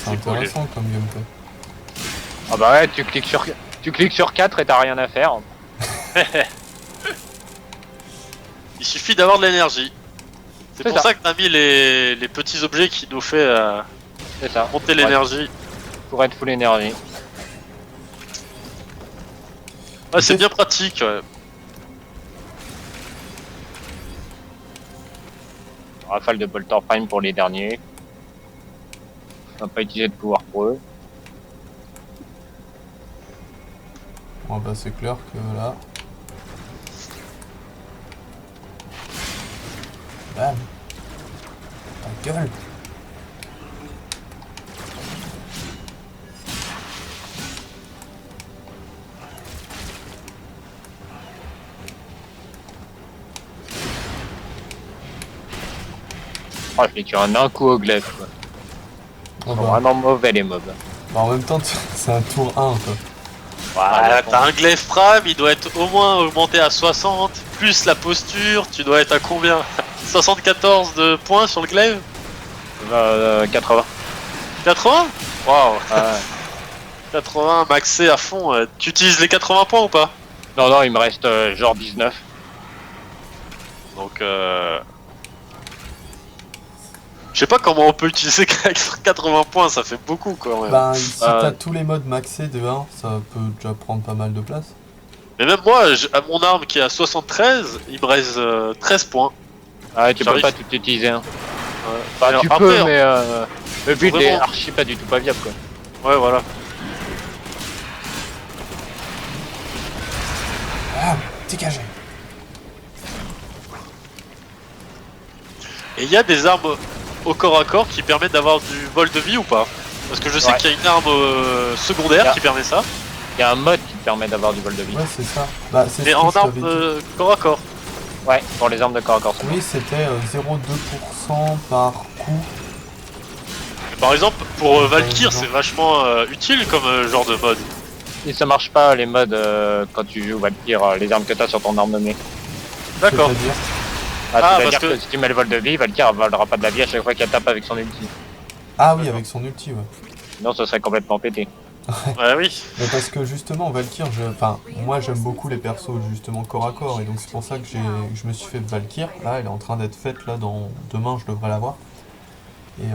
c'est cool. intéressant comme gameplay. Ah bah ouais, tu cliques sur 4 et t'as rien à faire. Il suffit d'avoir de l'énergie. C'est C'est pour ça que t'as mis les petits objets qui nous fait C'est ça. monter l'énergie. Pour être full énergie. Ouais, c'est Ok. bien pratique. Ouais. Rafale de Bolter Prime pour les derniers. On va pas utiliser de pouvoir pour eux. Bon bah c'est clair que là. Bam. Ta gueule. Oh, je les tue en un coup au glaive. Quoi. Oh, Ils sont bah. vraiment mauvais les mobs. Bah, en même temps c'est un tour 1 quoi. Voilà, t'as un glaive prime, il doit être au moins augmenté à 60, plus la posture, tu dois être à combien? 74 de points sur le glaive? 80. 80? Waouh. Ouais. 80 maxé à fond. Tu utilises les 80 points ou pas? Non, non, il me reste genre 19. Donc je sais pas comment on peut utiliser 80 points, ça fait beaucoup quand même. Bah si t'as tous les modes maxés de 1, ça peut déjà prendre pas mal de place. Mais même moi, à mon arme qui est à 73, il me reste 13 points. Ah, tu peux J'arrive. pas tout utiliser. Hein. Bah, Enfin, tu après, peux, mais le but est vraiment- archi pas du tout pas viable quoi. Ouais, voilà. Ah, dégagé. Et il y a des armes au corps à corps qui permettent d'avoir du vol de vie ou pas? Parce que je sais Ouais. qu'il y a une arme secondaire Yeah. qui permet ça, Il y a un mode qui te permet d'avoir du vol de vie. Ouais c'est ça. Bah c'est ce mais que en je arme t'avais dit. corps à corps. Ouais, pour les armes de corps à corps. c'est Oui c'était 0,2% par coup. Par exemple, pour Valkyr, Ouais, c'est vachement utile comme genre de mode. bon. Et ça marche pas les modes quand tu joues Valkyr, les armes que t'as sur ton arme nommée. D'accord. C'est-à-dire Ah, C'est-à-dire parce que... que- si tu mets le vol de vie, Valkyr elle volera pas de la vie à chaque fois qu'elle tape avec son ulti. Ah oui avec son ulti ouais. Sinon ça serait complètement pété. Ouais, oui. Mais parce que justement Valkyr, enfin moi j'aime beaucoup les persos justement corps à corps et donc c'est pour ça que je me suis fait Valkyr. Là elle est en train d'être faite là demain je devrais l'avoir. Et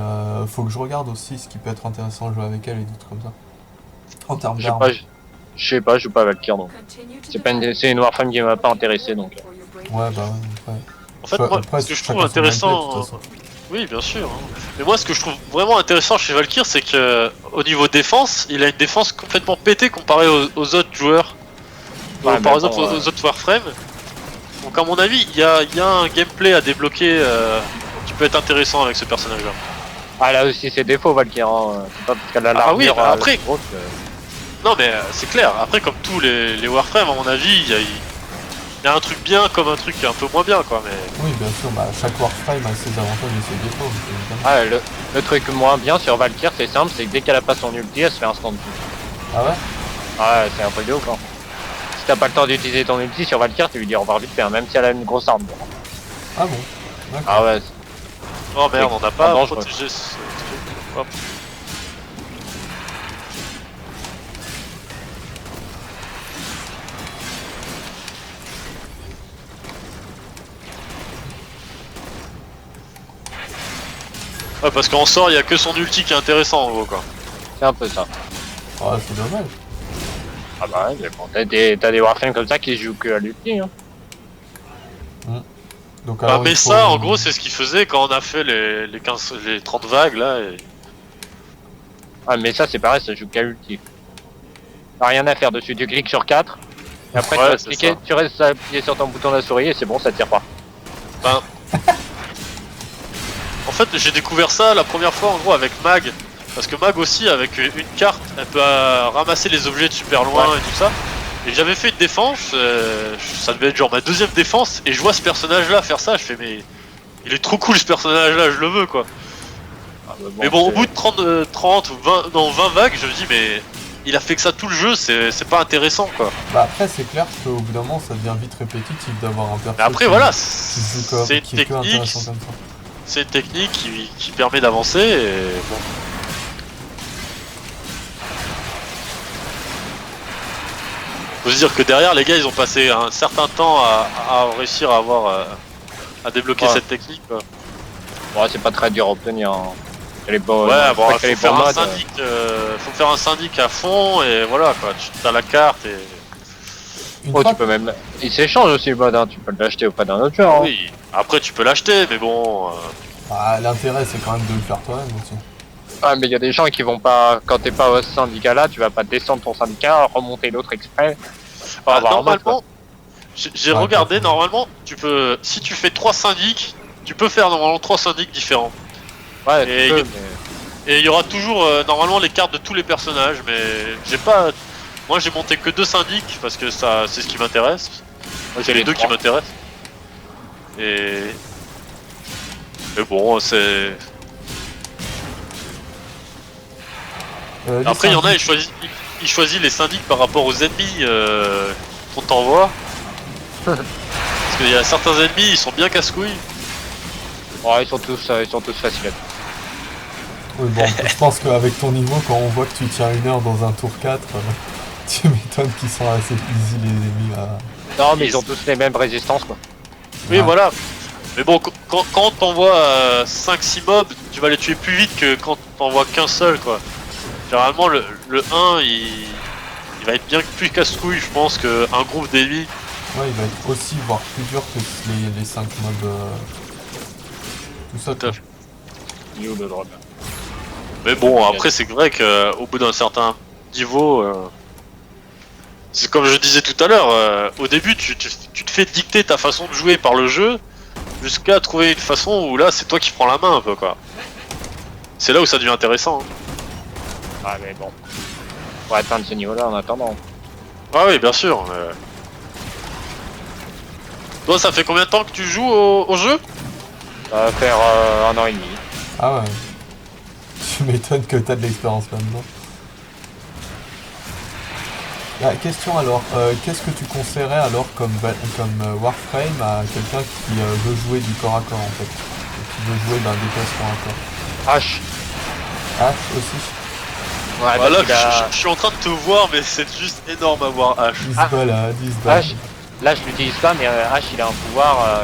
faut que je regarde aussi ce qui peut être intéressant à jouer avec elle et des trucs comme ça. En termes Je sais d'armes. pas, je sais pas, je joue pas à Valkyr donc. Continue to C'est pas develop c'est une Warframe qui m'a pas intéressé donc. for your brave Ouais bah ouais. En fait, Ouais, moi, après, ce que je chacun trouve son gameplay, de intéressant, toute façon. oui, bien sûr. Hein. Mais moi, ce que je trouve vraiment intéressant chez Valkyr, c'est que au niveau défense, il a une défense complètement pétée comparé aux autres joueurs. Ouais, par mais exemple bon, aux autres Warframe. Donc à mon avis, il y a un gameplay à débloquer qui peut être intéressant avec ce personnage-là. Ah là aussi c'est défaut Valkyrie, hein. C'est pas parce qu'elle a Ah oui, l'armure bah après- grosse, Non mais c'est clair, après comme tous les Warframe, à mon avis, il y a un truc bien comme un truc un peu moins bien quoi, mais... Oui, bien sûr, bah, chaque Warframe a ses avantages et ses défauts. Évidemment. Ah, le truc moins bien sur Valkyrie, c'est simple, c'est que dès qu'elle a pas son ulti, elle se fait instant de Ah ouais? Ah ouais, c'est un peu de ouf, hein. Si t'as pas le temps d'utiliser ton ulti sur Valkyrie, tu lui dis au revoir vite fait, hein, même si elle a une grosse arme. Ah bon? D'accord. Ah ouais, Oh merde, on n'a pas dangereux. protégé ce truc. Hop. Ouais, parce qu'en sort, il y a que son ulti qui est intéressant en gros quoi. c'est un peu ça. Ah, c'est dommage. Ah bah ouais, mais bon, t'as des Warframes comme ça qui se jouent que à l'ulti, hein. Donc, Bah, alors, mais il faut- ça, en gros, c'est ce qu'il faisait quand on a fait les 30 vagues là. Et... Ah mais ça c'est pareil, ça joue qu'à ulti. T'as rien à faire dessus, tu cliques sur 4, et après Ouais, tu vas c'est cliquer, ça. tu restes appuyé sur ton bouton de la souris et c'est bon, ça tire pas. Ben... En fait, j'ai découvert ça la première fois en gros avec Mag. Parce que Mag aussi, avec une carte, elle peut ramasser les objets de super loin et tout ça. Et j'avais fait une défense, ça devait être genre ma deuxième défense, et je vois ce personnage là faire ça, je fais mais... Il est trop cool ce personnage là, je le veux quoi. Ah, bah, Mais bon, au c'est- bout de 30 ou 20, non, 20 vagues, je me dis mais... Il a fait que ça tout le jeu, c'est pas intéressant quoi. Bah, après, c'est clair qu'au bout d'un moment, ça devient vite répétitif d'avoir un personnage. Mais après voilà, qui se joue comme, c'est une qui est que technique, intéressant comme ça. c'est une technique qui permet d'avancer et bon. Faut se dire que derrière les gars ils ont passé un certain temps à réussir à avoir à débloquer Ouais. cette technique quoi. Ouais, c'est pas très dur à obtenir, hein. Elle est bonne, Ouais je bon crois qu'elle est faut faire, bonne un mode, syndic, faut faire un syndic à fond et voilà quoi, tu as la carte et... Une Oh, fois tu peux même... Il s'échange aussi le mode, hein. Tu peux l'acheter auprès d'un autre joueur, hein. Oui, après tu peux l'acheter mais bon... bah, l'intérêt, c'est quand même de le faire toi-même aussi. Ah, mais il y a des gens qui vont pas, quand t'es pas au syndicat là, tu vas pas descendre ton syndicat, remonter l'autre exprès. Pour Bah, avoir un mode, normalement, j'ai Ouais, regardé, parfait. normalement, tu peux, si tu fais 3 syndics, tu peux faire normalement 3 syndics différents. quoi. Ouais, et tu peux, y- Et il y aura toujours normalement les cartes de tous les personnages, mais j'ai pas... Moi j'ai monté que 2 syndics parce que ça c'est ce qui m'intéresse. mais... C'est les deux qui m'intéressent. Et... Mais bon, c'est... Les Après il y en a, syndics- ils choisissent les syndics par rapport aux ennemis qu'on t'envoie. Parce qu'il y a certains ennemis, ils sont bien casse-couilles. Ouais, ils sont tous faciles. Oui, bon, je pense qu'avec ton niveau, quand on voit que tu tiens 1 heure dans un tour 4, tu m'étonnes qu'ils sont assez easy les ennemis là. Non, mais ils ont tous les mêmes résistances, quoi. Oui, Ouais. voilà. Mais bon, quand t'envoies 5-6 mobs, tu vas les tuer plus vite que quand t'envoies qu'un seul, quoi. Généralement, le 1, il va être bien plus casse-couille, je pense, qu'un groupe d'ennemis. Ouais, il va être aussi, voire plus dur que les 5 mobs. Tout ça, Tout à quoi. fait. Il est où le drop? Mais bon, après, c'est vrai qu'au bout d'un certain niveau... c'est comme je disais tout à l'heure, au début, tu te fais dicter ta façon de jouer par le jeu, jusqu'à trouver une façon où là, c'est toi qui prends la main, un peu, quoi. C'est là où ça devient intéressant. Hein. Ah, mais bon. Pour atteindre ce niveau-là en attendant. Ah oui, bien sûr. Toi, ça fait combien de temps que tu joues au jeu? Ça va faire 1 an et demi. Ah ouais. Tu m'étonnes que t'as de l'expérience là-dedans. La question alors, qu'est-ce que tu conseillerais alors comme Warframe à quelqu'un qui veut jouer du corps à corps en fait, qui veut jouer d'un DPS corps à corps? H. H aussi. Ouais, Voilà, parce qu'il a- je suis en train de te voir, mais c'est juste énorme à voir H. 10 Ah. balles, 10 balles. H. Là, je l'utilise pas, mais H, il a un pouvoir.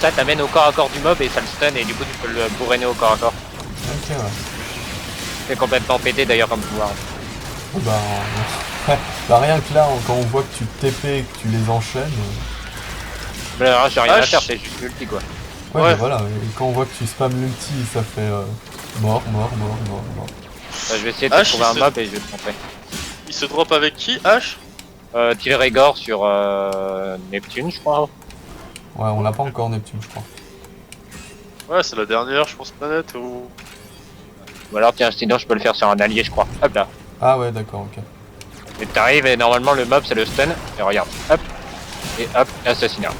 Ça t'amène au corps à corps du mob et ça le stun, et du coup, tu peux le bourriner au corps à corps. Ok, ouais. C'est complètement pété d'ailleurs comme pouvoir. Oh, bah, bah rien que là, quand on voit que tu TP et que tu les enchaînes, Mais là, j'ai rien à H. faire, c'est juste l'ulti quoi. ouais, Ouais. bah voilà, et quand on voit que tu spams l'ulti, ça fait mort. Bah, je vais essayer de H, trouver il un se- mob et je vais te montrer. Il se drop avec qui, H? Tilregor sur Neptune, je crois. Ouais, on l'a pas encore Neptune, je crois. Ouais, c'est la dernière, je pense, planète ou. Ou alors, tiens, sinon, je peux le faire sur un allié, je crois. Hop là. Ah ouais, d'accord, ok. Et t'arrives et normalement, le mob, c'est le stun. Et regarde, hop. Et hop, assassinat.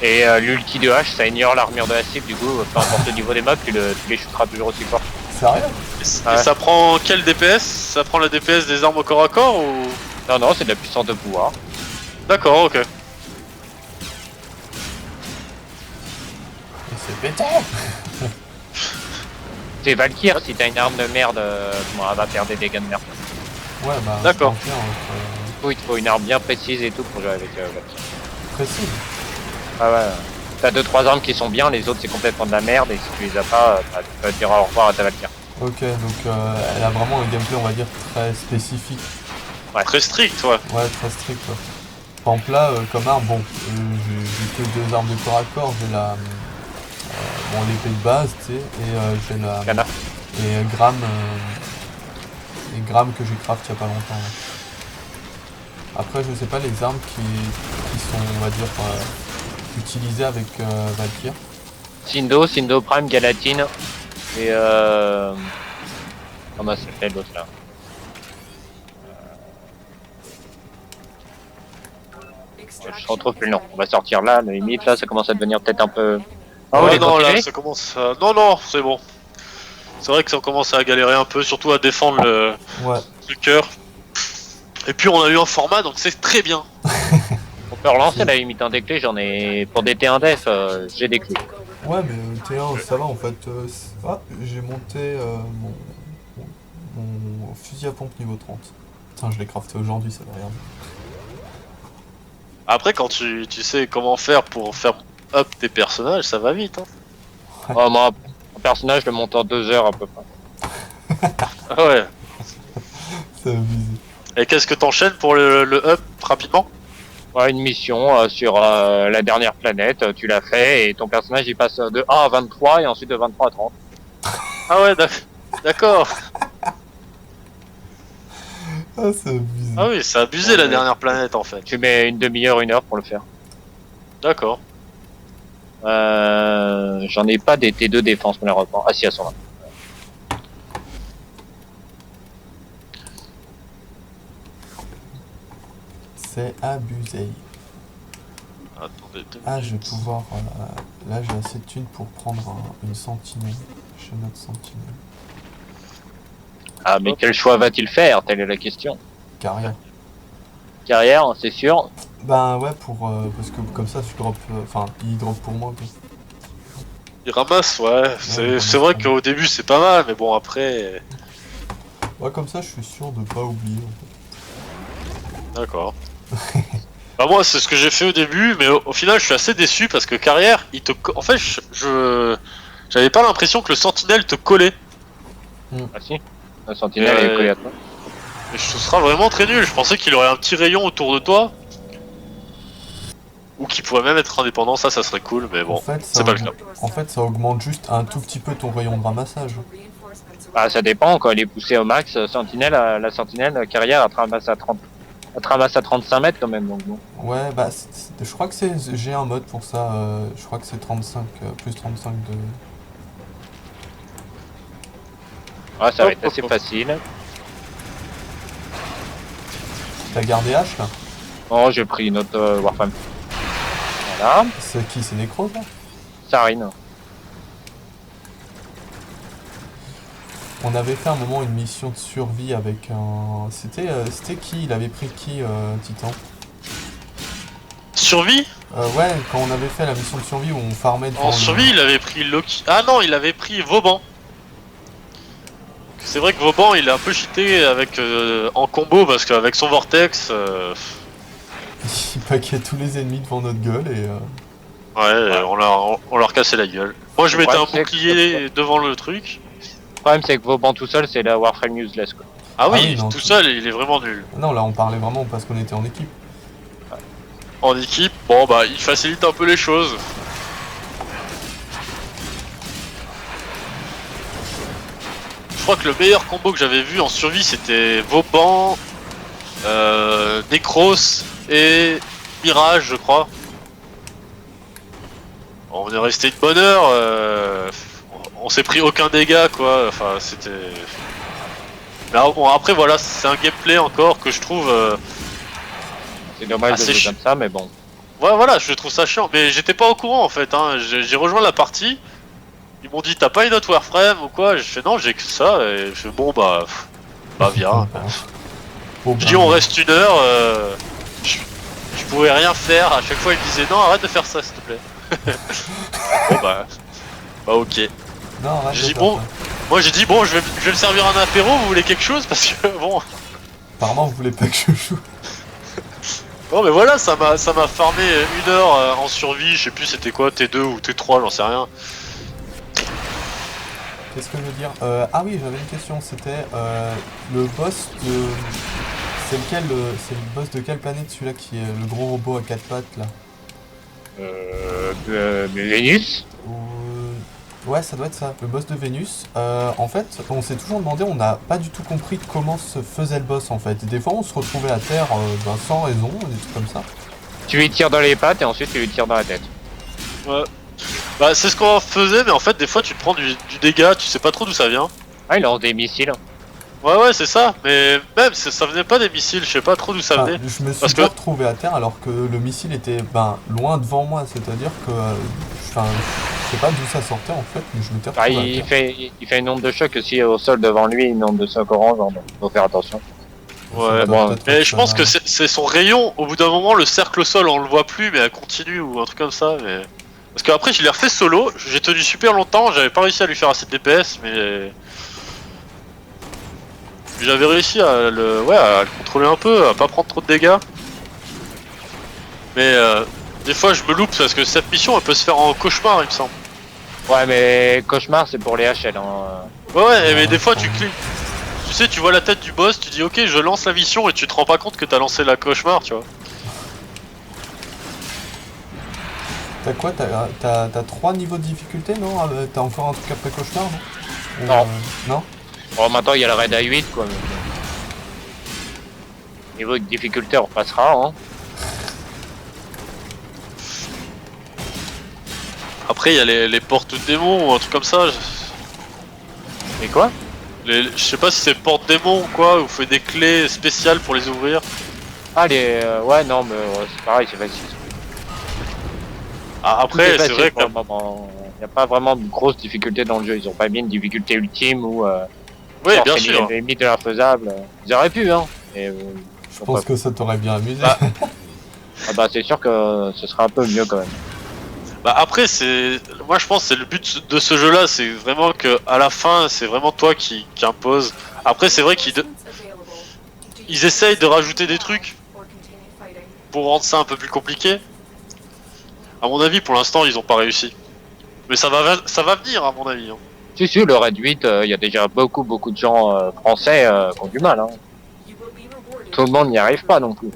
Et l'ulti de hache, ça ignore l'armure de la cible, du coup, peu importe le niveau des mobs, tu les shooteras toujours aussi fort. Sérieux? Et ça prend quel DPS? Ça prend la DPS des armes au corps à corps ou. Non, non, c'est de la puissance de pouvoir. D'accord, ok. Et c'est pété. C'est Valkyr, si t'as une arme de merde, bon, elle va faire des dégâts de merde. Ouais, bah. D'accord. c'est clair, Du coup, il te faut une arme bien précise et tout pour jouer avec Valkyr. précis. Ah ouais. T'as 2-3 armes qui sont bien, les autres c'est complètement de la merde, et si tu les as pas, bah, tu peux dire au revoir à ta Valkyr. Ok, donc elle a vraiment un gameplay, on va dire, très spécifique. Très strict, ouais. Ouais, très strict. Ouais. Par exemple, là, comme arme, bon, j'ai que 2 armes de corps à corps. J'ai la. Bon, l'épée de base, tu sais, et j'ai la. Kana. Et Gram. Et Gram que j'ai craft il y a pas longtemps. Là. Après, je sais pas les armes qui sont, on va dire, utilisées avec Valkyr. Sindo Prime, Galatine, et comment ça s'appelle l'autre là? Je retrouve plus le nom. On va sortir là, la limite là, ça commence à devenir peut-être un peu. Ah Oh, ouais, les non, là, torturés. ça commence à. Non, c'est bon. C'est vrai que ça commence à galérer un peu, surtout à défendre Ouais. le cœur. Et puis on a eu un format, donc c'est très bien. On peut relancer la limite hein, des clés, j'en ai. Pour des T1 def, j'ai des clés. Ouais, mais T1, ça va en fait. Ah, j'ai monté mon fusil à pompe niveau 30. Putain, je l'ai crafté aujourd'hui, ça va rien. Après, quand tu sais comment faire pour faire up tes personnages, ça va vite. Hein. Oh, moi, un personnage le monte en 2 heures à peu près. Ah ouais. C'est abusé. Et qu'est-ce que t'enchaînes pour le up rapidement? Ouais, une mission sur la dernière planète, tu l'as fait et ton personnage il passe de 1 à 23 et ensuite de 23 à 30. Ah ouais, d'accord. Ah, c'est abusé. Ah oui, c'est abusé la dernière planète en fait. Tu mets une demi-heure, 1 heure pour le faire. D'accord. J'en ai pas des T2 défense malheureusement. Ah si, elles sont là. C'est abusé. Attendez, Ah, je vais pouvoir. Là, j'ai assez de thunes pour prendre une sentinelle. Je note sentinelle. Ah mais quel choix va-t-il faire? Telle est la question. Carrière. Carrière, c'est sûr. Ben ouais, parce que comme ça, je drop. Enfin, il drop pour moi. Quoi. il ramasse, ouais. C'est vrai qu'au début c'est pas mal, mais bon après. Ouais, comme ça, je suis sûr de pas oublier. En D'accord. Bah moi c'est ce que j'ai fait au début, mais au final je suis assez déçu parce que carrière, en fait j'avais pas l'impression que le sentinelle te collait. Ah si. La sentinelle est collée à toi. Et ce sera vraiment très nul. Je pensais qu'il aurait un petit rayon autour de toi. Ou qu'il pourrait même être indépendant, ça serait cool, mais bon, fait, c'est pas le cas. En fait, ça augmente juste un tout petit peu ton rayon de ramassage. Ah ça dépend, quand elle est poussée au max, sentinelle, la sentinelle carrière elle te ramasse à 30. Elle te ramasse à 35 mètres quand même donc bon. Ouais, bah je crois que j'ai un mode pour ça, je crois que c'est 35, plus 35 de... Ouais, ça va être assez facile. T'as gardé H là? Oh, j'ai pris une autre Warframe. Voilà, C'est qui? C'est Necros là? Sarine. On avait fait un moment une mission de survie avec un... C'était qui? Il avait pris qui, Titan? Survie? Ouais, quand on avait fait la mission de survie où on farmait devant En survie, il avait pris Loki. Ah non, il avait pris Vauban. C'est vrai que Vauban, il est un peu cheaté avec en combo parce qu'avec son vortex. Il paquait tous les ennemis devant notre gueule et... Ouais, on leur cassait la gueule. Moi, je Le mettais un problème, bouclier devant le truc. Le problème c'est que Vauban tout seul c'est la Warframe useless quoi. Ah oui, oui, non, tout seul, il est vraiment nul. Non, là on parlait vraiment parce qu'on était en équipe. En équipe, bon bah, il facilite un peu les choses. crois que le meilleur combo que j'avais vu en survie c'était Vauban, Necros et Mirage, je crois. Bon, on est resté une bonne heure, on s'est pris aucun dégât quoi, enfin c'était... Mais bon, après voilà, c'est un gameplay encore que je trouve... C'est dommage de assez jouer comme ça, mais bon. Ouais voilà, je trouve ça chiant, mais j'étais pas au courant en fait, hein. J'ai rejoint la partie, ils m'ont dit t'as pas une autre Warframe ou quoi, j'ai fait non j'ai que ça, et je fais bon bah viens. Bon, Je dis on reste une heure, je pouvais rien faire, à chaque fois ils me disaient non arrête de faire ça s'il te plaît. Bon bah ok. Non, arrête J'ai de dit faire bon, ça. moi j'ai dit bon je vais me servir un apéro, vous voulez quelque chose parce que bon... Apparemment, vous voulez pas que je joue. Bon mais voilà, ça m'a farmé une heure en survie, je sais plus c'était quoi, T2 ou T3, j'en sais rien. Qu'est-ce que je veux dire Ah oui, j'avais une question, c'était le boss de... C'est lequel c'est le boss de quelle planète celui-là qui est le gros robot à 4 pattes là Vénus. Ouais, ça doit être ça, le boss de Vénus. En fait, on s'est toujours demandé, on n'a pas du tout compris comment se faisait le boss en fait. Des fois, on se retrouvait à terre sans raison, des trucs comme ça. Tu lui tires dans les pattes et ensuite tu lui tires dans la tête. Ouais. Bah c'est ce qu'on faisait, mais en fait des fois tu te prends du dégât, tu sais pas trop d'où ça vient. Ah, il lance des missiles. Ouais c'est ça, mais même ça venait pas des missiles, je sais pas trop d'où ça venait. Je me suis Parce pas que- retrouvé à terre alors que le missile était loin devant moi, c'est-à-dire que je sais pas d'où ça sortait en fait, mais je m'étais Ah, retrouvé à terre. il fait une onde de choc aussi au sol devant lui, une onde de choc orange, donc faut faire attention. Ouais, bon, peut-être mais être je pense pas que mal. c'est son rayon, au bout d'un moment le cercle au sol on le voit plus mais elle continue ou un truc comme ça, mais... Parce qu'après je l'ai refait solo, j'ai tenu super longtemps, j'avais pas réussi à lui faire assez de DPS, mais... J'avais réussi à le contrôler un peu, à pas prendre trop de dégâts. Mais des fois je me loupe parce que cette mission elle peut se faire en cauchemar il me semble. Ouais, mais cauchemar c'est pour les HL. Hein. Ouais, mais des fois tu cliques. Tu sais, tu vois la tête du boss, tu dis ok je lance la mission et tu te rends pas compte que t'as lancé la cauchemar, tu vois. T'as quoi T'as 3 niveaux de difficulté, non T'as encore un truc après cauchemar, non Non. Non. Bon, maintenant il y a le raid à 8 quoi. Niveau de difficulté on repassera. Hein. Après il y a les portes démons ou un truc comme ça. Et quoi? Je sais pas si c'est porte démon ou quoi, ou fait des clés spéciales pour les ouvrir. Ah les... ouais non mais c'est pareil, c'est facile. Ah, après c'est vrai que... Il n'y a pas vraiment de grosse difficulté dans le jeu, ils ont pas mis une difficulté ultime ou... Oui genre, bien c'est sûr. les limites de l'infaisable. Ils auraient pu hein. Et, Je pense que ça t'aurait bien amusé. Bah. ah bah c'est sûr que ce sera un peu mieux quand même. Bah après c'est... Moi je pense que c'est le but de ce jeu là, c'est vraiment que à la fin c'est vraiment toi qui impose. Après c'est vrai ils essayent de rajouter des trucs pour rendre ça un peu plus compliqué. À mon avis pour l'instant ils ont pas réussi. Mais ça va venir à mon avis. Hein. Si, le raid 8, il y a déjà beaucoup de gens français qui ont du mal. Hein. Tout le monde n'y arrive pas non plus.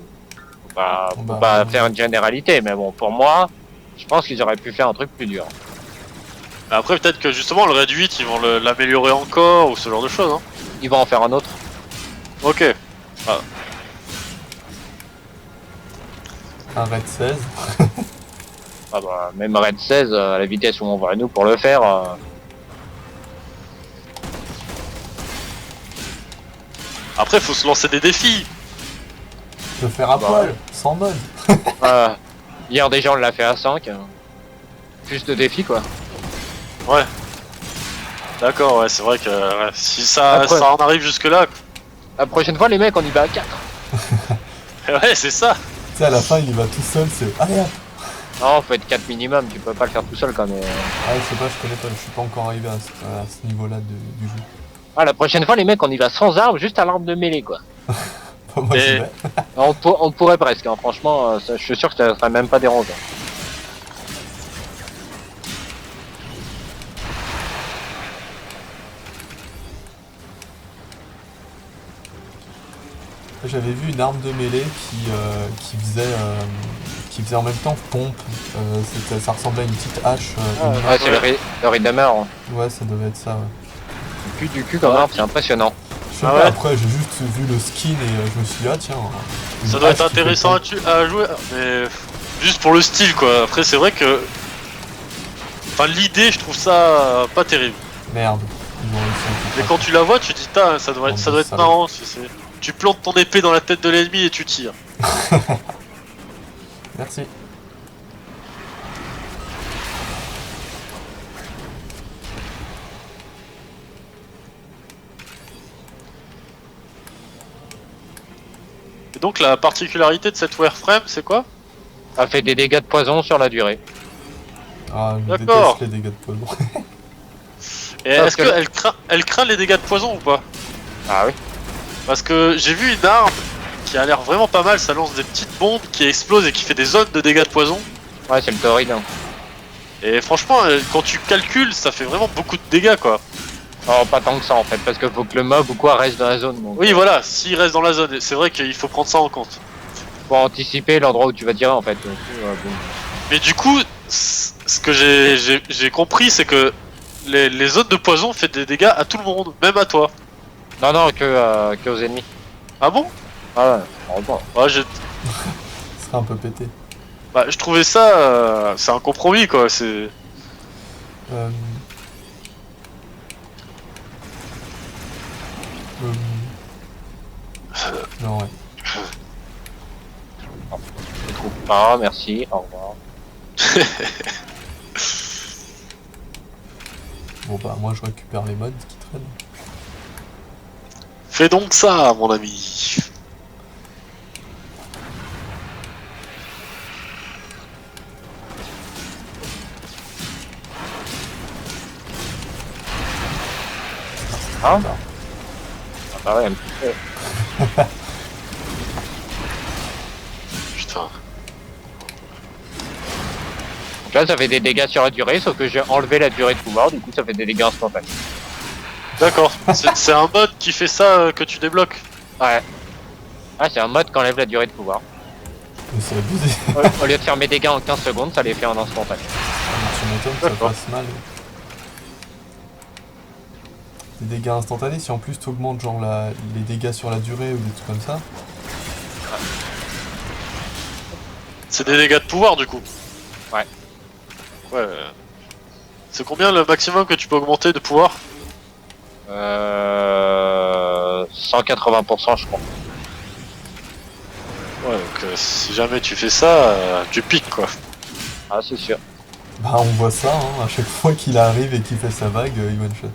Faut pas faire une généralité, mais bon, pour moi, je pense qu'ils auraient pu faire un truc plus dur. Mais après peut-être que justement le raid 8 ils vont l'améliorer encore ou ce genre de choses. Hein. Ils vont en faire un autre. Ok. Ah. Un raid 16. Ah bah, même raid 16, à la vitesse où on va nous pour le faire... Après faut se lancer des défis. Le faire à Bah poil, ouais. sans mode. hier déjà on l'a fait à 5. Plus de défis quoi. Ouais. D'accord, ouais, c'est vrai que ouais, si ça, Après- ça en arrive jusque là. La prochaine fois les mecs on y va à 4. Ouais, c'est ça. Tu sais, à la fin, il y va tout seul, c'est... Allez, hop. Non, faut être 4 minimum, tu peux pas le faire tout seul quand même. Ah, je sais pas, je connais pas, je suis pas encore arrivé à ce niveau-là du jeu. Ah, la prochaine fois les mecs on y va sans arme, juste à l'arme de mêlée quoi. Moi, j'y Et- vais. On pourrait presque, hein. Franchement, je suis sûr que ça serait même pas dérangeant. J'avais vu une arme de mêlée qui faisait en même temps pompe. Ça ressemblait à une petite hache. Ouais, c'est le Redeemer. Hein. Ouais, ça devait être ça. Ouais. Du cul comme arme, c'est impressionnant. Je sais Ah pas, ouais. après j'ai juste vu le skin et je me suis dit, ah tiens. Ça une doit hache être qui fait intéressant pas- à jouer, mais juste pour le style quoi. Après c'est vrai que, enfin l'idée je trouve ça pas terrible. Merde. Ils ont réussi à Mais tout quand tu la vois, tu dis putain, ça doit être Salaud. marrant. Tu plantes ton épée dans la tête de l'ennemi et tu tires. Merci. Et donc la particularité de cette Warframe, c'est quoi? Ça fait des dégâts de poison sur la durée. Ah, je D'accord. déteste les dégâts de poison. Et Parce est-ce que- qu'elle craint les dégâts de poison ou pas? Ah oui. Parce que j'ai vu une arme qui a l'air vraiment pas mal, ça lance des petites bombes qui explosent et qui fait des zones de dégâts de poison. Ouais, c'est le torride. Hein. Et franchement, quand tu calcules, ça fait vraiment beaucoup de dégâts quoi. Oh, pas tant que ça en fait, parce qu'il faut que le mob ou quoi reste dans la zone. Donc, Oui voilà, s'il reste dans la zone, c'est vrai qu'il faut prendre ça en compte. pour anticiper l'endroit où tu vas tirer en fait. Bon. Mais du coup, ce que j'ai compris, c'est que les zones de poison fait des dégâts à tout le monde, même à toi. Non, non, que aux ennemis. Ah bon? Ah ouais, heureusement. Ouais, Ce serait un peu pété. bah, je trouvais ça, c'est un compromis quoi. C'est Euh... Non, ouais. Je trouve pas, merci, au revoir. Bon bah moi je récupère les mods qui traînent. fais donc ça, mon ami. Ah bah ouais, un petit peu. Putain. Donc là, ça fait des dégâts sur la durée, sauf que j'ai enlevé la durée de pouvoir, du coup, ça fait des dégâts instantanés. D'accord. C'est un mode qui fait ça que tu débloques. Ouais. Ah, c'est un mode qui enlève la durée de pouvoir. Mais c'est abusé. Au lieu de faire mes dégâts en 15 secondes, ça les fait en instantané. Tu m'étonnes que ça D'accord. passe mal. Des dégâts instantanés, si en plus tu augmentes genre les dégâts sur la durée ou des trucs comme ça. C'est des dégâts de pouvoir du coup. Ouais. Ouais. C'est combien le maximum que tu peux augmenter de pouvoir? 180% je crois. Ouais, donc si jamais tu fais ça, tu piques quoi. Ah, c'est sûr. Bah on voit ça, hein, à chaque fois qu'il arrive et qu'il fait sa vague, il one shot.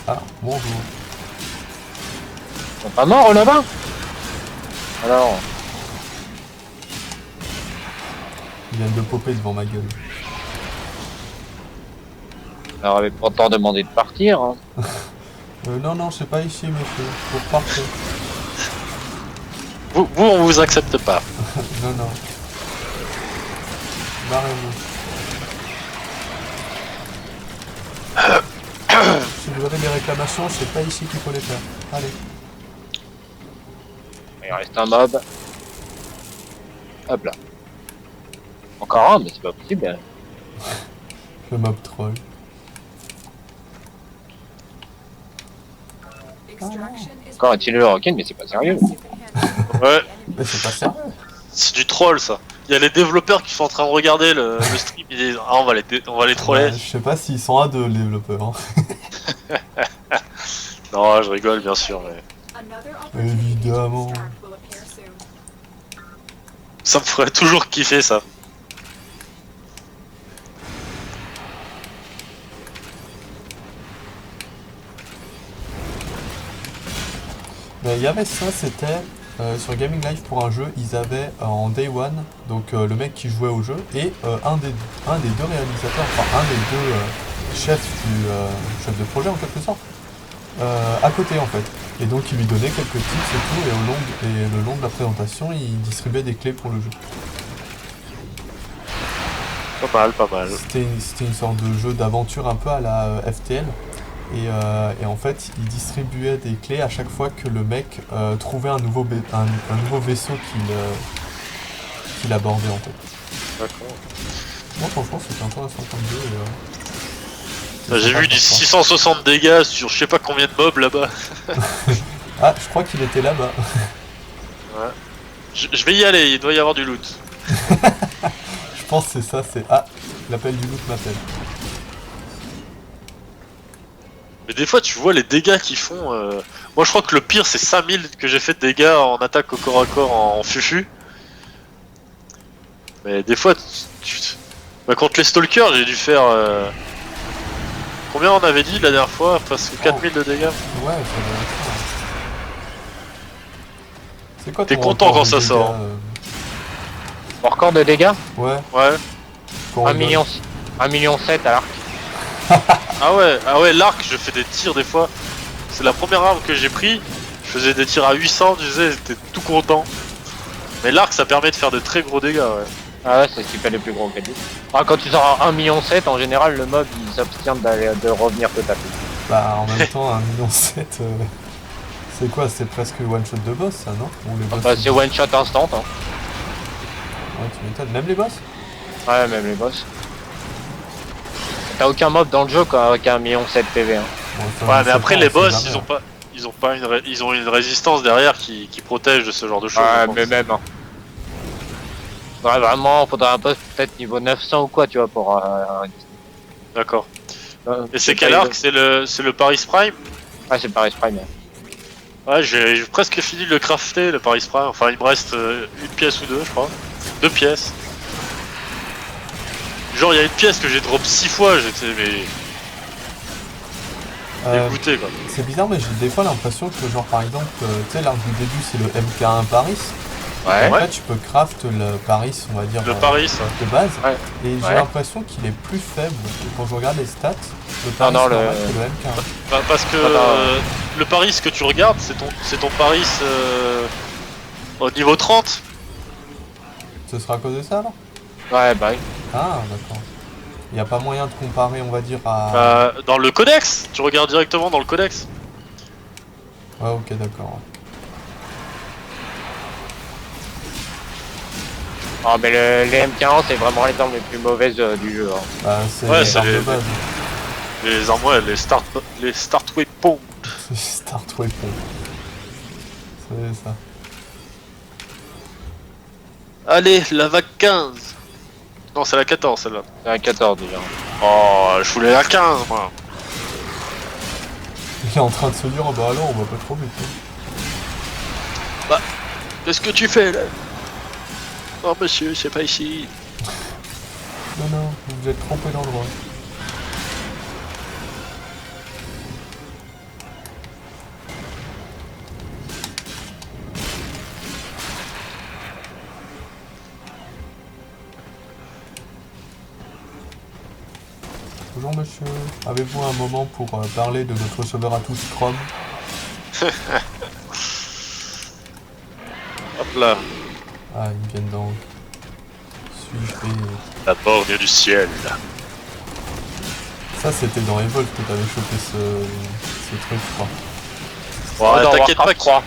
Ah, bonjour. Ils sont pas morts là-bas? Alors, Il vient de popper devant ma gueule. on leur avait pourtant demandé de partir. Hein. Non, non, c'est pas ici, monsieur. Pour partir. Vous, on vous accepte pas. Non, non. Barrez-vous. Si vous avez des réclamations, c'est pas ici qu'il faut les faire. Allez. Il reste un mob. Hop là. Encore un, mais c'est pas possible. Hein. Le mob troll. Extraction is Encore un tireur de rocket, mais c'est pas sérieux. Ouais, Mais c'est pas sérieux. c'est du troll ça. Il y a les développeurs qui sont en train de regarder le stream, ils disent ah on va les troller. Ouais, je sais pas s'ils sont à deux, les développeurs. Hein. Non, je rigole bien sûr, mais another opportunity to Évidemment. extract will appear soon. ça me ferait toujours kiffer ça. Mais il y avait ça, c'était sur Gaming Live pour un jeu, ils avaient en Day One, donc le mec qui jouait au jeu, et un des deux réalisateurs, enfin un des deux chefs chef de projet en quelque sorte, à côté en fait. Et donc il lui donnait quelques tips et tout, et le long de la présentation, il distribuait des clés pour le jeu. Pas mal, pas mal. C'était une sorte de jeu d'aventure un peu à la FTL. Et en fait, il distribuait des clés à chaque fois que le mec trouvait un nouveau vaisseau qu'il abordait en fait. D'accord. Moi franchement c'était intéressant comme jeu. J'ai vu du 660 dégâts sur je sais pas combien de mobs là-bas. Ah, je crois qu'il était là-bas. Ouais. Je vais y aller, il doit y avoir du loot. Je pense que c'est ça, c'est... Ah, l'appel du loot m'appelle. Mais des fois, tu vois les dégâts qu'ils font. Moi, je crois que le pire, c'est 5000 que j'ai fait de dégâts en attaque au corps à corps en fufu. Mais des fois, bah, contre les stalkers, j'ai dû faire. Combien on avait dit la dernière fois? Presque 4000 de dégâts. Ouais, ça doit être ça. C'est quoi T'es ton content record quand de ça dégâts, sort. Record de dégâts Ouais, Ouais. quand on 1 donne- million, 1 million 7 à l'arc. Ah ouais, l'arc, je fais des tirs des fois. C'est la première arme que j'ai pris. Je faisais des tirs à 800, tu sais, j'étais tout content. Mais l'arc, ça permet de faire de très gros dégâts, ouais. Ah ouais, c'est ce qui fait les plus gros crédits. Ah, quand tu sors à 1 million 7, en général, le mob il s'abstient de revenir te taper. Bah en même temps, 1,7 million, c'est quoi? C'est presque one shot de boss ça, non? Ou les boss Bah, c'est one shot instant, hein. Ouais, tu m'étonnes. Même les boss? Ouais, même les boss. T'as aucun mob dans le jeu avec 1 million 7 PV. Hein. Bon, ça, Ouais, je mais sais après pas, les on sait boss, jamais. ils ont une résistance derrière qui protège de ce genre de choses. je Ouais, pense. mais même. Hein. Ouais, vraiment, faudrait un boss peut-être niveau 900 ou quoi, tu vois, pour. D'accord. Et c'est pas quel une- arc? C'est le Paris Prime? Ouais, c'est Paris Prime. Ouais. Ouais, j'ai presque fini de le crafter, le Paris Prime. Enfin, il me reste une pièce ou deux, je crois. 2 pièces. Genre, il y a une pièce que j'ai drop 6 fois, j'étais mais dégoûté quoi. C'est bizarre, mais j'ai des fois l'impression que, genre, par exemple, tu sais, l'arc du début, c'est le MK1 Paris. Ouais. En fait, tu peux craft le Paris, on va dire, Le Paris, ça. de base. Ouais. Et j'ai Ouais. l'impression qu'il est plus faible. Et quand je regarde les stats, le Non, Paris non, normal, le- c'est le MK1. Bah, parce que Attends. le Paris que tu regardes, c'est ton Paris au niveau 30. Ce sera à cause de ça, alors? Ouais, bah oui. Ah, d'accord. Il n'y a pas moyen de comparer, on va dire, à... Dans le codex, tu regardes directement dans le codex. Ouais, ok, d'accord. Ah, mais les M40, c'est vraiment les armes les plus mauvaises du jeu. Hein. Bah, c'est Ouais, les c'est armes de les- base. Les armes, ouais, les start weapons. Start Weapon. C'est ça. Allez, la vague 15. Non, c'est la 14 celle-là. C'est un 14 déjà. Oh, je voulais la 15 moi. Il est en train de se dire, oh, bah alors, on va pas trop vite. Hein. Qu'est-ce que tu fais là? Oh monsieur, c'est pas ici. Non, non, vous êtes trompé d'endroit. Bonjour monsieur, avez-vous un moment pour parler de notre sauveur à tous Chrome? Hop là, Ah, ils viennent d'en haut. Suis-je payé? la borgne du ciel. Ça, c'était dans Evolve que t'avais chopé ce truc, je crois. Ouais, Dans t'inquiète pas Warcraft que 3.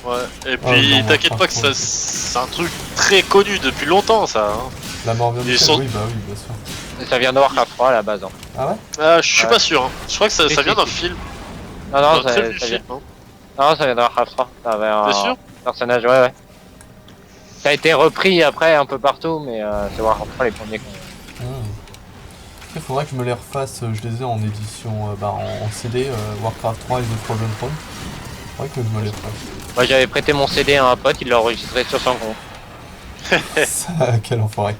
Ouais, et Oh, puis non, t'inquiète pas que Warcraft, c'est un truc très connu depuis longtemps ça. Hein. La mort vient du Ils ciel, sont- oui, bah oui, bien sûr. Et ça vient de Warcraft 3 à la base. Hein. Ah ouais? Je suis Ouais. pas sûr. Hein. Je crois que ça Si, vient si, d'un si. film. Non, D'un non, très ça vieux vient. film. Hein. Non, ça vient de Warcraft 3. Ça avait un T'es sûr? personnage, ouais, ouais. Ça a été repris après un peu partout, mais c'est Warcraft 3 les premiers. Il faudrait que je me les refasse, je les ai en édition, en CD, Warcraft 3 et The Frozen Throne. Faudrait que je me les refasse. Moi j'avais prêté mon CD à un pote, il l'a enregistré sur son compte. Ça, quel enfoiré.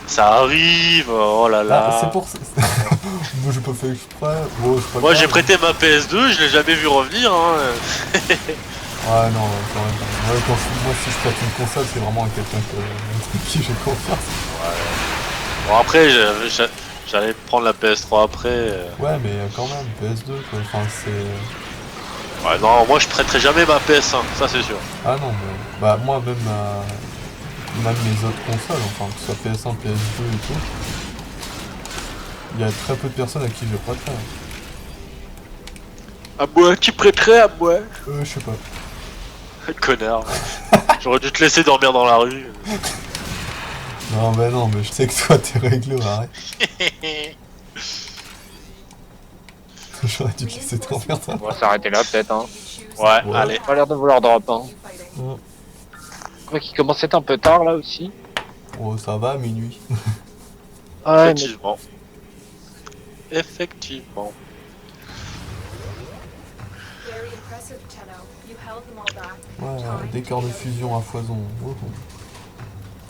Ça arrive, oh là là. Ah, c'est pour ça. Moi, j'ai pas fait exprès. Bon, c'est pas Moi grave. j'ai prêté ma PS2, je l'ai jamais vu revenir. Hein. Ouais, non, quand même. Ouais, moi, si je prête une console, c'est vraiment à quelqu'un avec qui j'ai confiance. Bon après j'allais prendre la PS3 après. Ouais, mais quand même, PS2, quoi. Enfin, c'est. Ouais non, moi je prêterai jamais ma PS1, ça c'est sûr. Ah non, mais. Bah, moi, même mes autres consoles, enfin, que ce soit PS1, PS2 et tout. Il y a très peu de personnes à qui je prêterais. À moi, tu prêterais à moi? Je sais pas. Connard. J'aurais dû te laisser dormir dans la rue. Non, mais non, mais je sais que toi t'es réglo, arrête. J'aurais dû te laisser t'enfermer ça. On va s'arrêter là peut-être. Hein. Ouais, Ouais. allez. Pas l'air de vouloir drop. Hein. Mm. Je crois qu'il commence à être un peu tard là aussi. Oh, ça va, minuit. Ouais, mais Effectivement. Effectivement. Very impressive, Tenno. You held them all back. Ouais, Time des to cœurs de give. fusion à foison. Wouhou.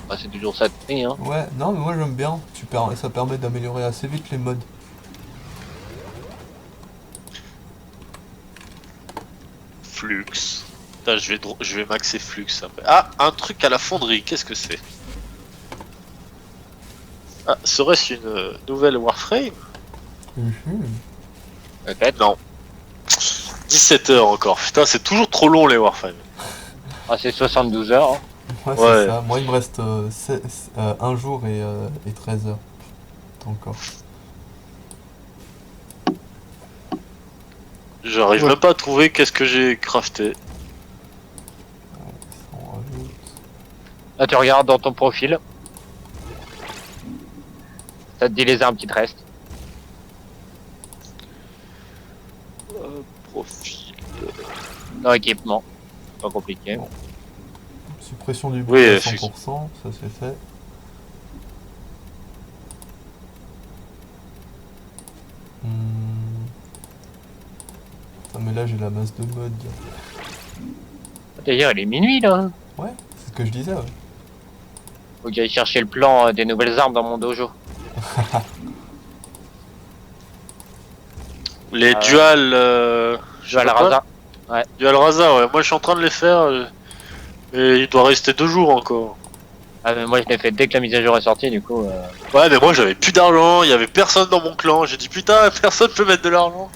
bah, c'est toujours ça de prix. Hein. Ouais, non, mais moi j'aime bien. Ça permet d'améliorer assez vite les modes. Flux. Putain, je vais maxer Flux après. Ah, un truc à la fonderie, qu'est-ce que c'est? Ah, serait-ce une nouvelle Warframe? Mhm. Peut-être. Non. 17 heures encore. Putain, c'est toujours trop long les Warframes. Ah, c'est 72 heures. Hein. Ouais, Ouais. c'est ça. Moi, il me reste un jour et 13 heures. Encore. J'arrive Ouais. même pas à trouver qu'est-ce que j'ai crafté. On rajoute. Là, tu regardes dans ton profil. Ça te dit les armes qui te restent. Profil. Dans l'équipement. Pas compliqué. Suppression du Oui, bruit à effectivement. 100%, ça c'est fait. Putain, mais là j'ai la masse de mode. D'ailleurs, il est minuit là. Ouais, c'est ce que je disais, ouais. Faut que j'aille chercher le plan des nouvelles armes dans mon dojo. Les Ah ouais. dual. Je vais à la rasa. Dual Rasa, ouais. Moi je suis en train de les faire. Et il doit rester 2 jours encore. Ah, mais moi je l'ai fait dès que la mise à jour est sortie, du coup. Ouais, mais moi j'avais plus d'argent, il y avait personne dans mon clan. J'ai dit putain, personne peut mettre de l'argent.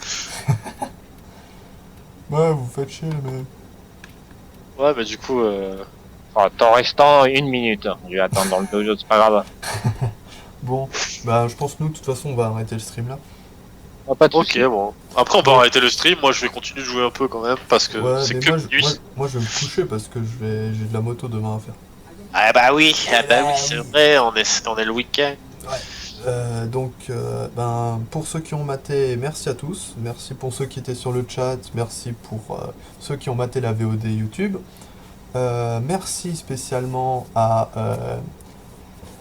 Ouais, vous faites chier, mais. Ouais, mais du coup. Enfin, temps restant 1 minute. Je vais attendre dans le dojo, c'est pas grave. Bon, bah je pense que nous, de toute façon, on va arrêter le stream là. Ah, pas de Ok, soucis. bon. Après, on peut arrêter le stream. Moi je vais continuer de jouer un peu quand même. Parce que Ouais, c'est mais que moi, minuit. moi, je vais me coucher parce que j'ai de la moto demain à faire. Ah bah oui, c'est vrai, on est le week-end. Donc, pour ceux qui ont maté, merci à tous. Merci pour ceux qui étaient sur le chat. Merci pour ceux qui ont maté la VOD YouTube. Merci spécialement à.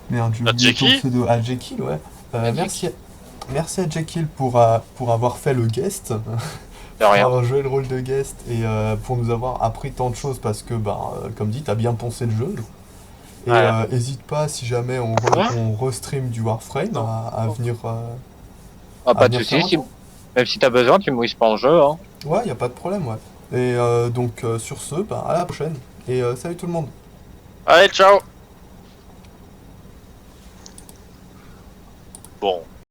Merde, j'ai À oublié ton Jekyll pseudo. À Jekyll, ouais. Merci à Jekyll pour avoir fait le guest. De Pour rien. avoir joué le rôle de guest et pour nous avoir appris tant de choses parce que, comme dit, t'as bien poncé le jeu. Et Voilà. hésite pas si jamais on restream du Warframe à venir. Ah, pas de venir faire soucis. un tour. Même si t'as besoin, tu me mouilles pas en jeu. Hein. Ouais, y a pas de problème, ouais. Et donc sur ce, à la prochaine. Et salut tout le monde. Allez, ciao. Bon.